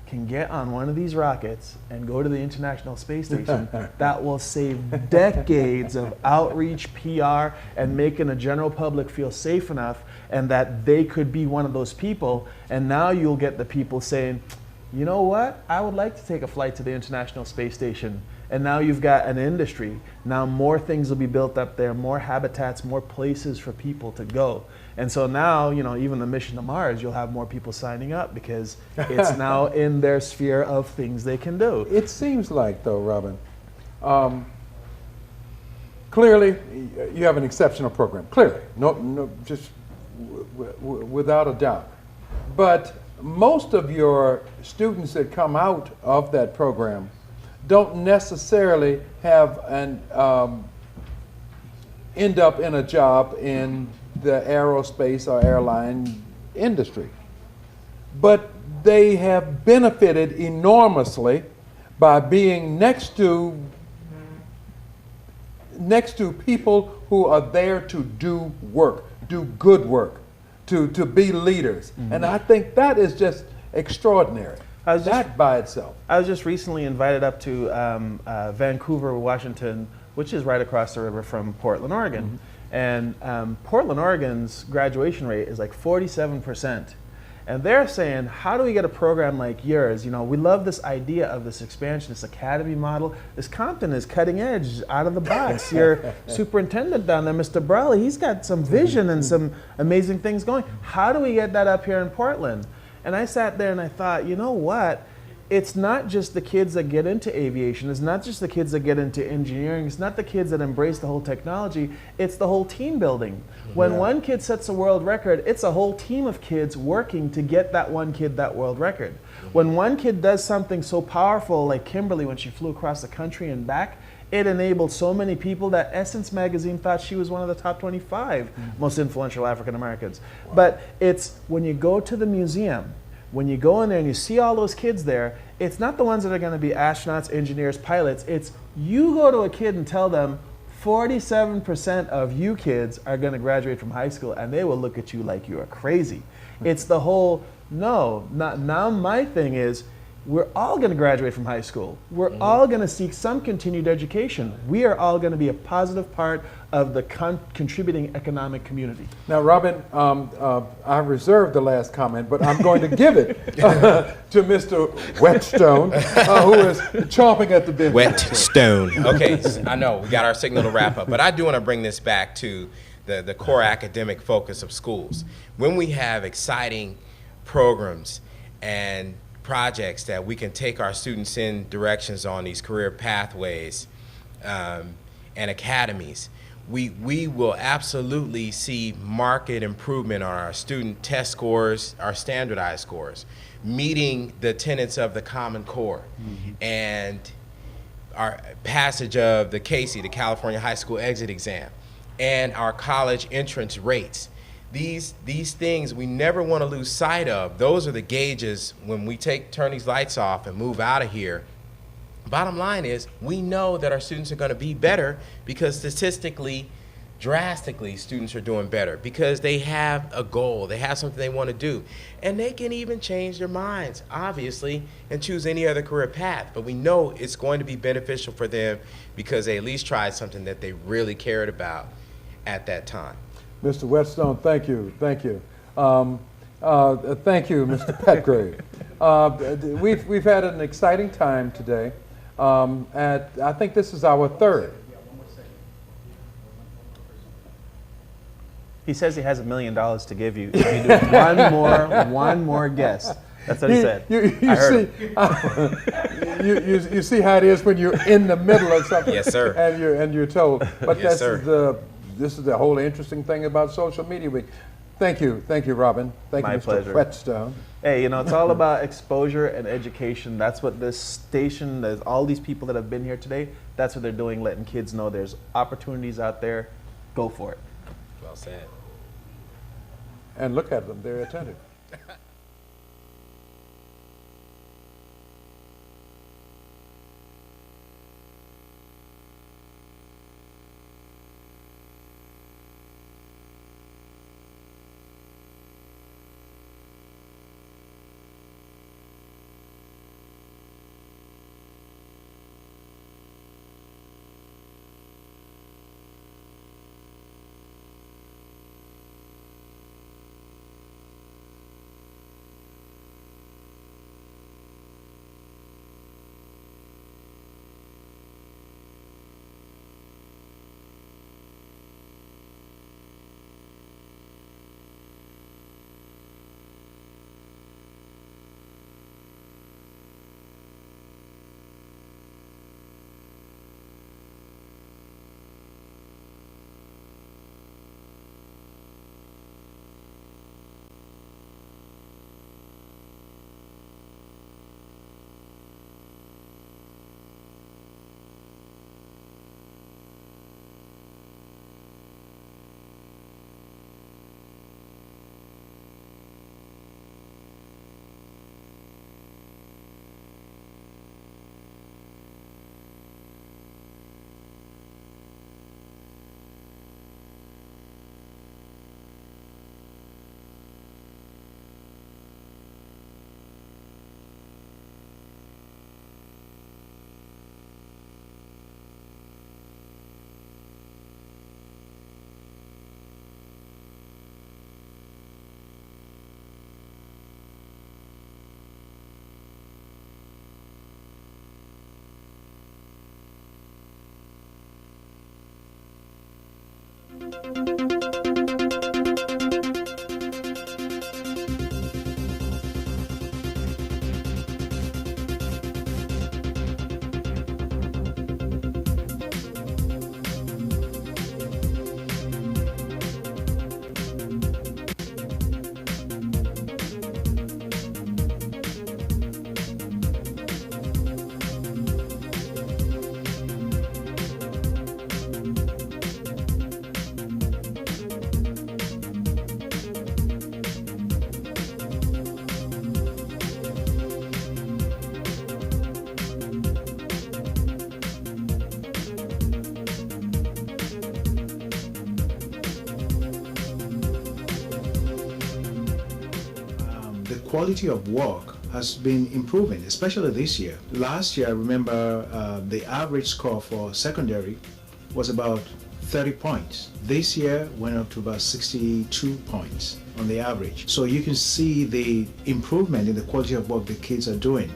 can get on one of these rockets and go to the International Space Station, that will save decades of outreach, PR, and making the general public feel safe enough and that they could be one of those people. And now you'll get the people saying, you know what? I would like to take a flight to the International Space Station. And now you've got an industry. Now more things will be built up there, more habitats, more places for people to go. And so now, you know, even the mission to Mars, you'll have more people signing up because it's now in their sphere of things they can do. It seems like, though, Robin, clearly you have an exceptional program. Clearly, just without a doubt. But most of your students that come out of that program don't necessarily have an end up in a job in the aerospace or airline industry. But they have benefited enormously by being next to people who are there to do work, do good work, to be leaders. Mm-hmm. And I think that is just extraordinary. That by itself. I was just recently invited up to Vancouver, Washington, which is right across the river from Portland, Oregon. Mm-hmm. And Portland, Oregon's graduation rate is like 47%. And they're saying, how do we get a program like yours? You know, we love this idea of this expansion, this academy model. This Compton is cutting edge, out of the box. Your superintendent down there, Mr. Brawley, he's got some vision and some amazing things going. How do we get that up here in Portland? And I sat there and I thought, you know what? It's not just the kids that get into aviation. It's not just the kids that get into engineering. It's not the kids that embrace the whole technology. It's the whole team building. When one kid sets a world record, it's a whole team of kids working to get that one kid that world record. When one kid does something so powerful like Kimberly when she flew across the country and back, it enabled so many people that Essence magazine thought she was one of the top 25 most influential African Americans. Wow. But it's when you go to the museum, when you go in there and you see all those kids there, it's not the ones that are going to be astronauts, engineers, pilots. It's you go to a kid and tell them 47% of you kids are going to graduate from high school, and they will look at you like you are crazy. It's the whole, no, not, now my thing is, we're all going to graduate from high school. We're all going to seek some continued education. We are all going to be a positive part of the contributing economic community. Now, Robin, I reserved the last comment, but I'm going to give it to Mr. Whetstone, who is chomping at the bit. Whetstone. Okay, I know we got our signal to wrap up, but I do want to bring this back to the core academic focus of schools. When we have exciting programs and projects that we can take our students in directions on these career pathways and academies, we will absolutely see marked improvement on our student test scores, our standardized scores, meeting the tenets of the Common Core, and our passage of the CASE, the California High School Exit Exam, and our college entrance rates. These things we never want to lose sight of. Those are the gauges when we turn these lights off and move out of here. Bottom line is, we know that our students are going to be better because statistically, drastically, students are doing better because they have a goal, they have something they want to do. And they can even change their minds, obviously, and choose any other career path. But we know it's going to be beneficial for them because they at least tried something that they really cared about at that time. Mr. Whetstone, thank you. Thank you. Thank you, Mr. Petgrave. We've had an exciting time today. And I think this is our third. He says he has $1 million to give you if you do one more guess. That's what he said. You see how it is when you're in the middle of something. Yes, sir. And you're told. But Yes, this is the whole interesting thing about Social Media Week. Thank you, Robin. Thank you, Mr. pleasure. Whetstone. Hey, it's all about exposure and education. That's what this station, there's all these people that have been here today, that's what they're doing, letting kids know there's opportunities out there. Go for it. Well said. And look at them, they're attentive. Quality of work has been improving, especially this year. Last year, I remember the average score for secondary was about 30 points. This year went up to about 62 points on the average. So you can see the improvement in the quality of work the kids are doing.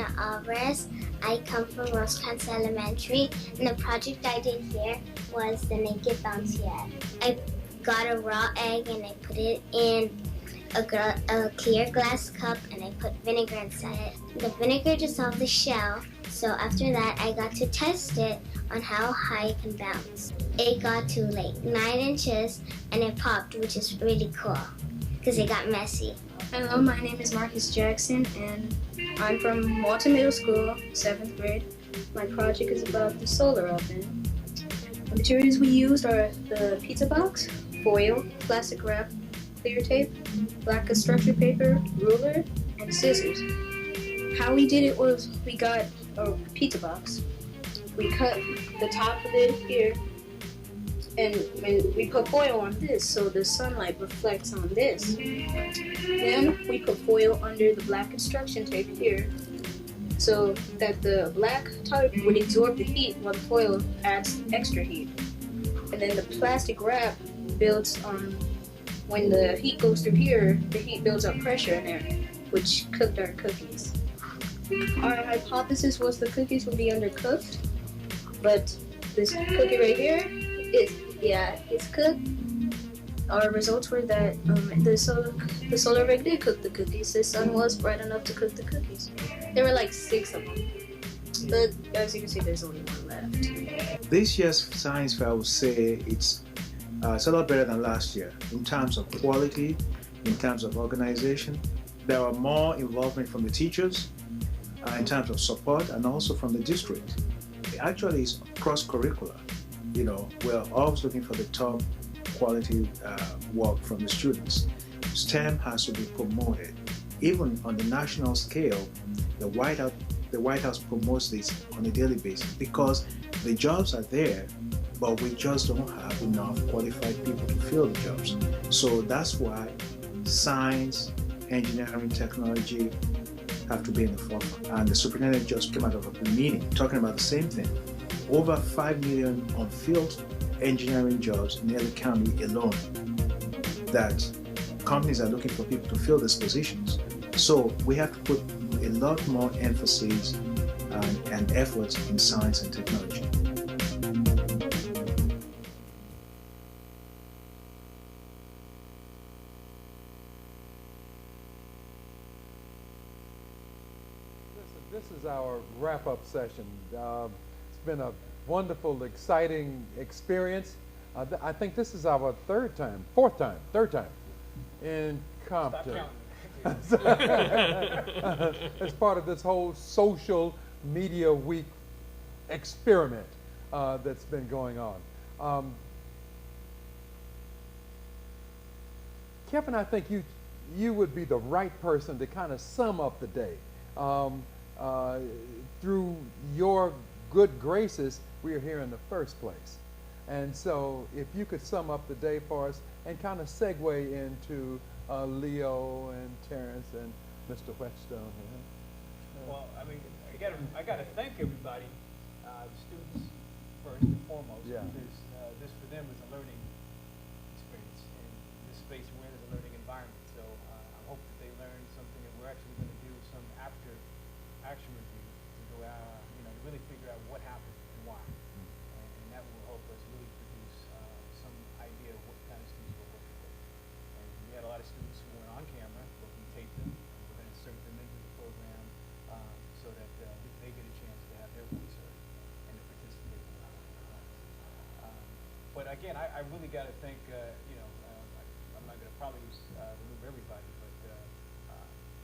Christina Alvarez. I come from Rosecrans Elementary, and the project I did here was the naked bouncy egg. I got a raw egg and I put it in a clear glass cup and I put vinegar inside it. The vinegar dissolved the shell, so after that I got to test it on how high it can bounce. It got to like 9 inches and it popped, which is really cool because it got messy. Hello, my name is Marcus Jackson and I'm from Walton Middle School, 7th grade. My project is about the solar oven. The materials we used are the pizza box, foil, plastic wrap, clear tape, black construction paper, ruler, and scissors. How we did it was we got a pizza box. We cut the top of it here, and we put foil on this so the sunlight reflects on this. Then we put foil under the black construction tape here so that the black tape would absorb the heat while the foil adds extra heat. And then the plastic wrap builds on, when the heat goes through here, the heat builds up pressure in there, which cooked our cookies. Our hypothesis was the cookies would be undercooked, but this cookie right here it's cooked. Our results were that the solar rig did cook the cookies. The sun was bright enough to cook the cookies. There were like 6 of them, but as you can see, there's only 1 left. This year's science fair, I would say it's a lot better than last year in terms of quality, in terms of organization. There are more involvement from the teachers in terms of support, and also from the district. It actually is cross-curricular. You know, we're always looking for the top quality work from the students. STEM has to be promoted. Even on the national scale, the White House promotes this on a daily basis because the jobs are there, but we just don't have enough qualified people to fill the jobs. So that's why science, engineering, technology have to be in the forefront. And the superintendent just came out of a meeting talking about the same thing. Over 5 million unfilled engineering jobs in LA County alone, that companies are looking for people to fill these positions. So we have to put a lot more emphasis and effort in science and technology. This is our wrap-up session. It's been a wonderful, exciting experience. I think this is our third time in Compton. As part of this whole social media week experiment that's been going on. Kevin, I think you would be the right person to kind of sum up the day. Through your good graces, we are here in the first place. And so if you could sum up the day for us and kind of segue into Leo and Terrence and Mr. Whetstone here. Well, I mean, I got to thank everybody, the students first and foremost, because this for them is a learning experience, and this space we're in is a learning environment. So I hope that they learn something, and we're actually going to do some after action review to go out, really figure out what happened and why, and that will help us really produce some idea of what kind of students we're working with. And we had a lot of students who weren't on camera, but we taped them. We're going to insert them into the program so that they get a chance to have their voice heard and to participate. But again, I really got to thank, I'm not going to probably remove everybody, but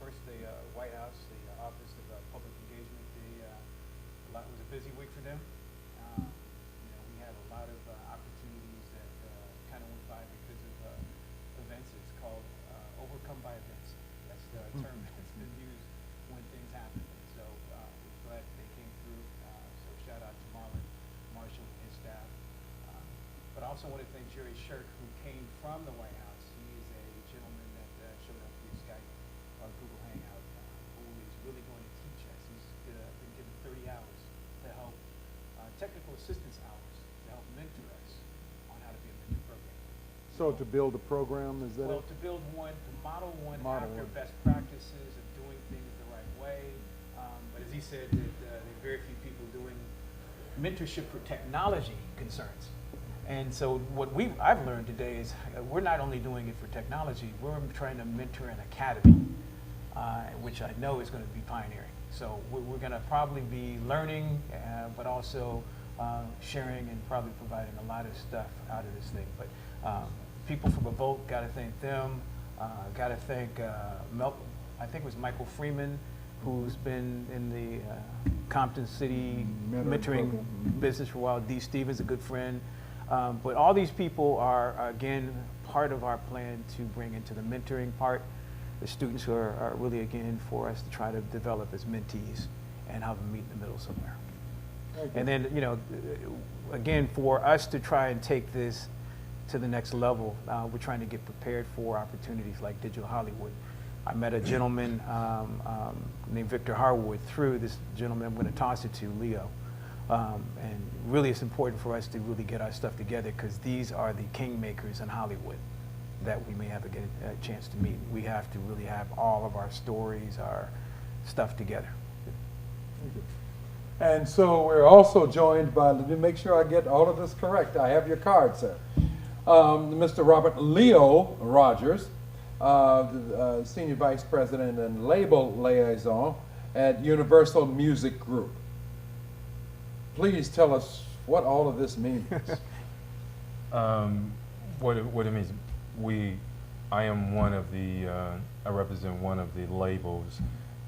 first the White House, the Office of Public Engagement, it was a busy week for them. We had a lot of opportunities that kind of went by because of events. It's called overcome by events. That's the term that's been used when things happen. And so we're glad they came through. So shout out to Marshall and his staff. But I also want to thank Jerry Shirk, who came from the White House. He is a gentleman that showed up via Skype or Google Hangout, who is really going to teach us. He's been given 30 hours to help, technical assistance hours, to help mentor us on how to be a mentor program. So to build a program, is that Well, it? to build one, to model one after best practices of doing things the right way. But as he said that there are very few people doing mentorship for technology concerns. And so what I've learned today is we're not only doing it for technology, we're trying to mentor an academy, which I know is going to be pioneering. So we're going to probably be learning, but also sharing and probably providing a lot of stuff out of this thing. But people from Revolt, got to thank them. Got to thank, I think it was Michael Freeman, who's been in the Compton City mentoring business for a while. Dee Stevens, a good friend. But all these people are, again, part of our plan to bring into the mentoring part the students who are really, again, for us to try to develop as mentees and have them meet in the middle somewhere. And then, you know, again, for us to try and take this to the next level, we're trying to get prepared for opportunities like Digital Hollywood. I met a gentleman named Victor Harwood through this gentleman I'm going to toss it to, Leo. And really it's important for us to really get our stuff together because these are the kingmakers in Hollywood that we may have a chance to meet. We have to really have all of our stories, our stuff together. And so we're also joined by, let me make sure I get all of this correct. I have your card, sir. Mr. Robert Leo Rogers, the Senior Vice President and Label Liaison at Universal Music Group. Please tell us what all of this means. What it means, I am one of the, I represent one of the labels.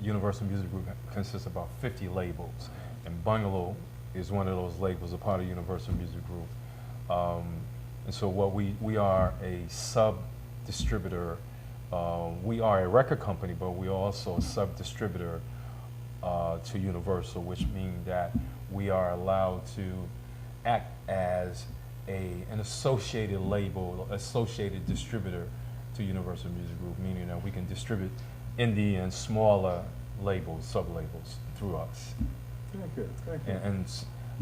Universal Music Group consists of about 50 labels, and Bungalow is one of those labels, a part of Universal Music Group. And so what we are a sub-distributor. We are a record company, but we are also a sub-distributor to Universal, which means that we are allowed to act as an associated label, associated distributor to Universal Music Group, meaning that we can distribute indie and smaller labels, sub-labels through us. Thank you. Thank you. And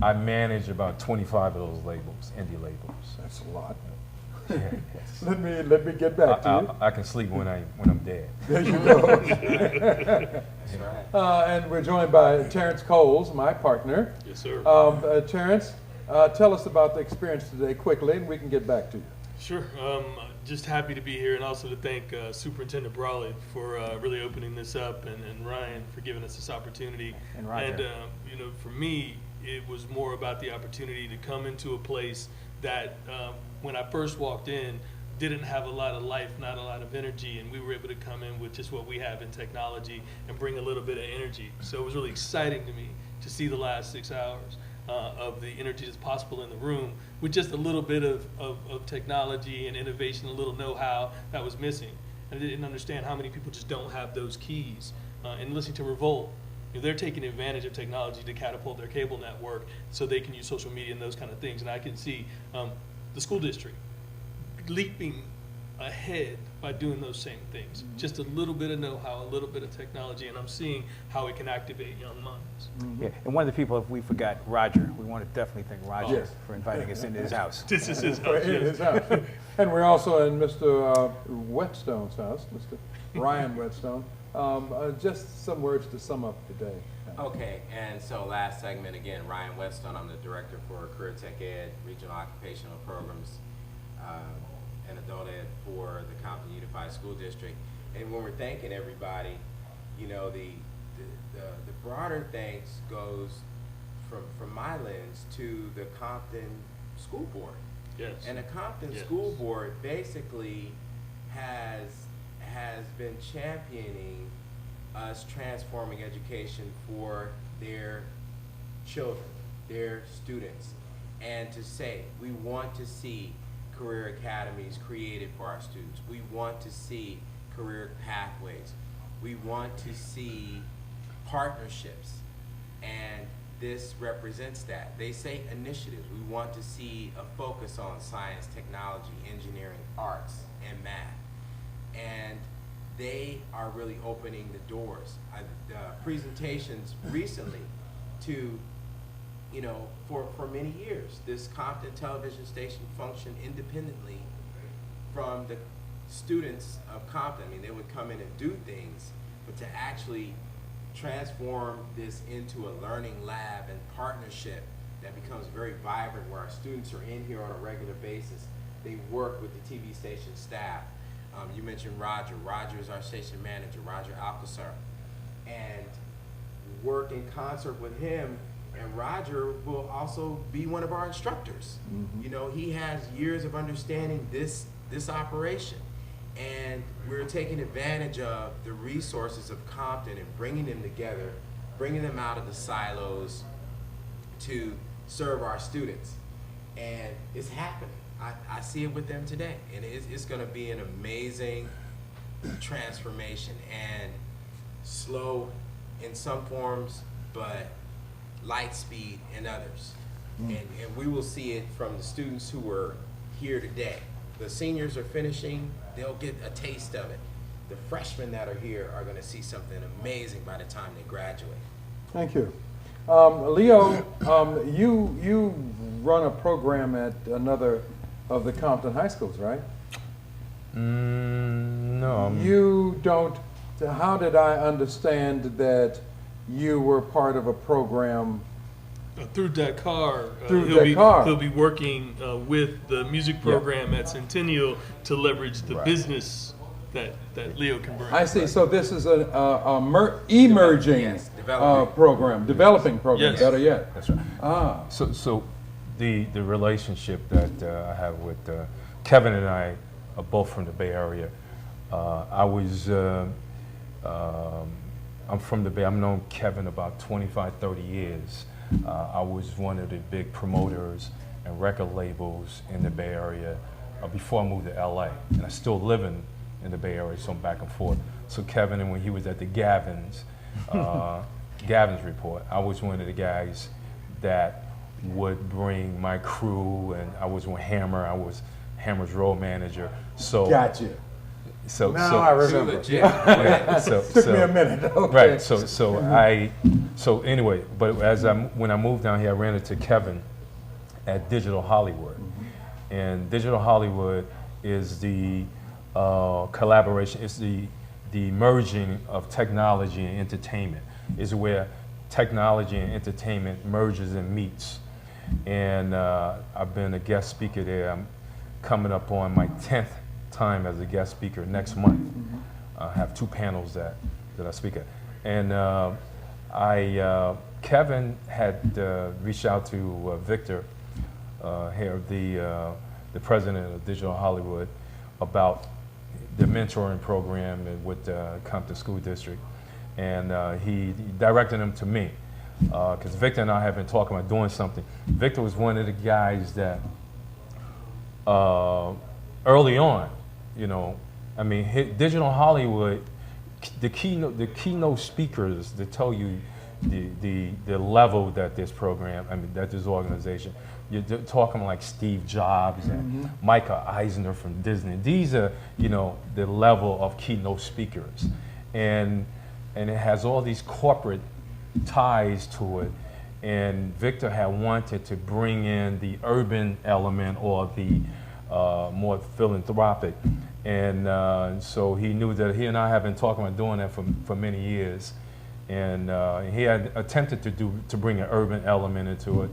I manage about 25 of those labels, indie labels. That's a lot. Yeah. Let me get back to you. I can sleep when I'm dead. There you go. And we're joined by Terrence Coles, my partner. Yes, sir. Terrence, tell us about the experience today quickly, and we can get back to you. Sure. Just happy to be here, and also to thank Superintendent Brawley for really opening this up, and Ryan for giving us this opportunity. And Roger. And you know, for me, it was more about the opportunity to come into a place that when I first walked in, didn't have a lot of life, not a lot of energy, and we were able to come in with just what we have in technology and bring a little bit of energy. So it was really exciting to me to see the last 6 hours of the energy that's possible in the room with just a little bit of technology and innovation, a little know-how that was missing. And I didn't understand how many people just don't have those keys. And listening to Revolt, you know, they're taking advantage of technology to catapult their cable network so they can use social media and those kind of things. And I can see the school district leaping ahead by doing those same things. Mm-hmm. Just a little bit of know-how, a little bit of technology, and I'm seeing how it can activate young minds. Mm-hmm. Yeah, and one of the people, if we forgot, Roger, we want to definitely thank Roger for inviting us into his house. This is his house. His house. And we're also in Mr. Whetstone's house, Mr. Ryan Whetstone. Just some words to sum up today. Okay, and so last segment again, Ryan Whetstone. I'm the director for Career Tech Ed, Regional Occupational Programs, and Adult Ed for the Compton Unified School District. And when we're thanking everybody, you know, the broader thanks goes from my lens to the Compton School Board. Yes. And the Compton School Board basically has been championing us transforming education for their children, their students, and to say we want to see career academies created for our students. We want to see career pathways. We want to see partnerships, and this represents that. They say initiatives. We want to see a focus on science, technology, engineering, arts, and math. And they are really opening the doors. Presentations recently to, you know, for many years, this Compton television station functioned independently from the students of Compton. I mean, they would come in and do things, but to actually transform this into a learning lab and partnership that becomes very vibrant, where our students are in here on a regular basis. They work with the TV station staff. You mentioned Roger. Roger is our station manager, Roger Alcazar. And work in concert with him, and Roger will also be one of our instructors. You know, he has years of understanding this operation. And we're taking advantage of the resources of Compton and bringing them together, bringing them out of the silos to serve our students. And it's happening. I see it with them today. And it's going to be an amazing transformation, and slow in some forms, but light speed in others. And we will see it from the students who are here today. The seniors are finishing, they'll get a taste of it. The freshmen that are here are going to see something amazing by the time they graduate. Thank you. Leo, you run a program at another of the Compton high schools, right? No. You don't. How did I understand that you were part of a program? Through Dakar. Through Dakar. He'll be working with the music program at Centennial to leverage the business that Leo can bring. I see. So this is an emerging program, developing program. Yes. Better yet. That's right. Ah. So the relationship that I have with Kevin and I are both from the Bay Area. I'm from the Bay. I've known Kevin about 25, 30 years. I was one of the big promoters and record labels in the Bay Area before I moved to LA. And I still live in the Bay Area, so I'm back and forth. So Kevin, and when he was at the Gavin's Report, I was one of the guys that would bring my crew, and I was with Hammer. I was Hammer's road manager. So gotcha. So I remember. Yeah, Took me a minute. Okay. Right. So anyway, but when I moved down here, I ran into Kevin at Digital Hollywood, and Digital Hollywood is the collaboration. It's the merging of technology and entertainment. Is where technology and entertainment merges and meets. And I've been a guest speaker there. I'm coming up on my 10th time as a guest speaker next month. I have 2 panels that I speak at. And Kevin had reached out to Victor here, the president of Digital Hollywood, about the mentoring program with the Compton School District. And he directed him to me, because Victor and I have been talking about doing something. Victor was one of the guys that early on, you know, I mean, Digital Hollywood, the keynote speakers that tell you the level that this program, I mean, that this organization, you're talking like Steve Jobs and Micah Eisner from Disney. These are, you know, the level of keynote speakers, and it has all these corporate ties to it. And Victor had wanted to bring in the urban element, or the more philanthropic. And so he knew that he and I have been talking about doing that for many years. And he had attempted to bring an urban element into it,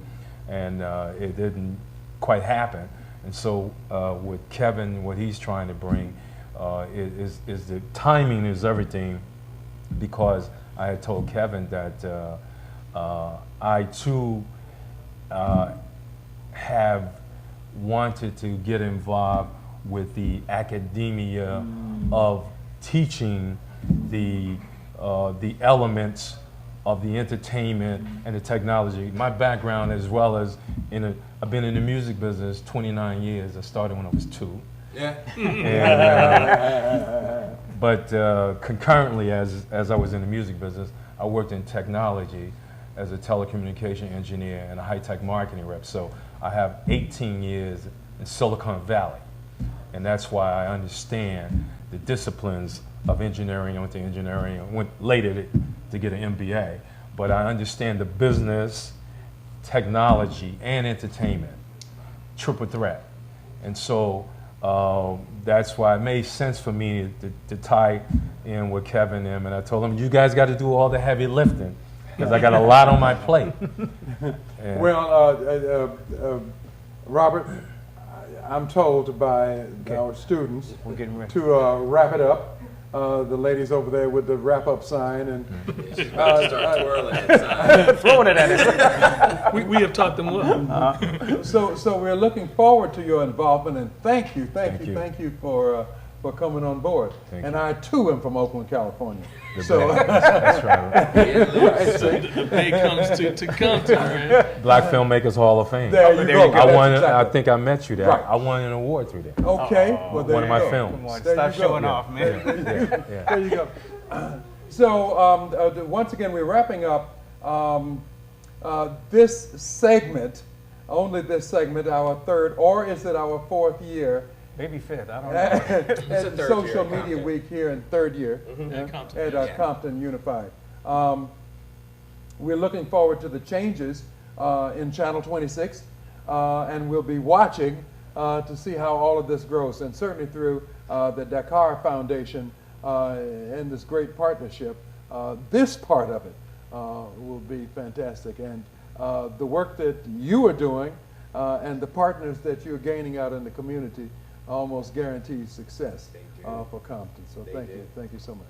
and it didn't quite happen. And so with Kevin, what he's trying to bring is the timing is everything, because I had told Kevin that I too have wanted to get involved with the academia of teaching the elements of the entertainment and the technology. My background, as well as I've been in the music business 29 years. I started when I was 2. Yeah. And, but concurrently, as I was in the music business, I worked in technology as a telecommunication engineer and a high-tech marketing rep. So I have 18 years in Silicon Valley. And that's why I understand the disciplines of engineering. I went to engineering, I went later to get an MBA. But I understand the business, technology, and entertainment, triple threat. And so That's why it made sense for me to tie in with Kevin and I told him, you guys got to do all the heavy lifting because I got a lot on my plate. Well, Robert, I'm told by our students to wrap it up. The ladies over there with the wrap-up sign and start twirling it, throwing it at us. we have taught them well. So we're looking forward to your involvement, and thank you for coming on board. And I too am from Oakland, California. That's right. The day comes to Compton, man. Black Filmmakers Hall of Fame. There you go. I won. Exactly. I think I met you there. Right. I won an award through there. Okay, well there one you of my go. films. Come on, There stop you go. showing off, man. There you go. So once again, we're wrapping up this segment, only this segment, our third, or is it our fourth year? Maybe fifth, I don't know. And Social Media Week here in third year at Compton Unified. We're looking forward to the changes in Channel 26, and we'll be watching to see how all of this grows, and certainly through the Dakar Foundation and this great partnership, this part of it will be fantastic. And the work that you are doing and the partners that you're gaining out in the community almost guarantees success for Compton. So thank you so much.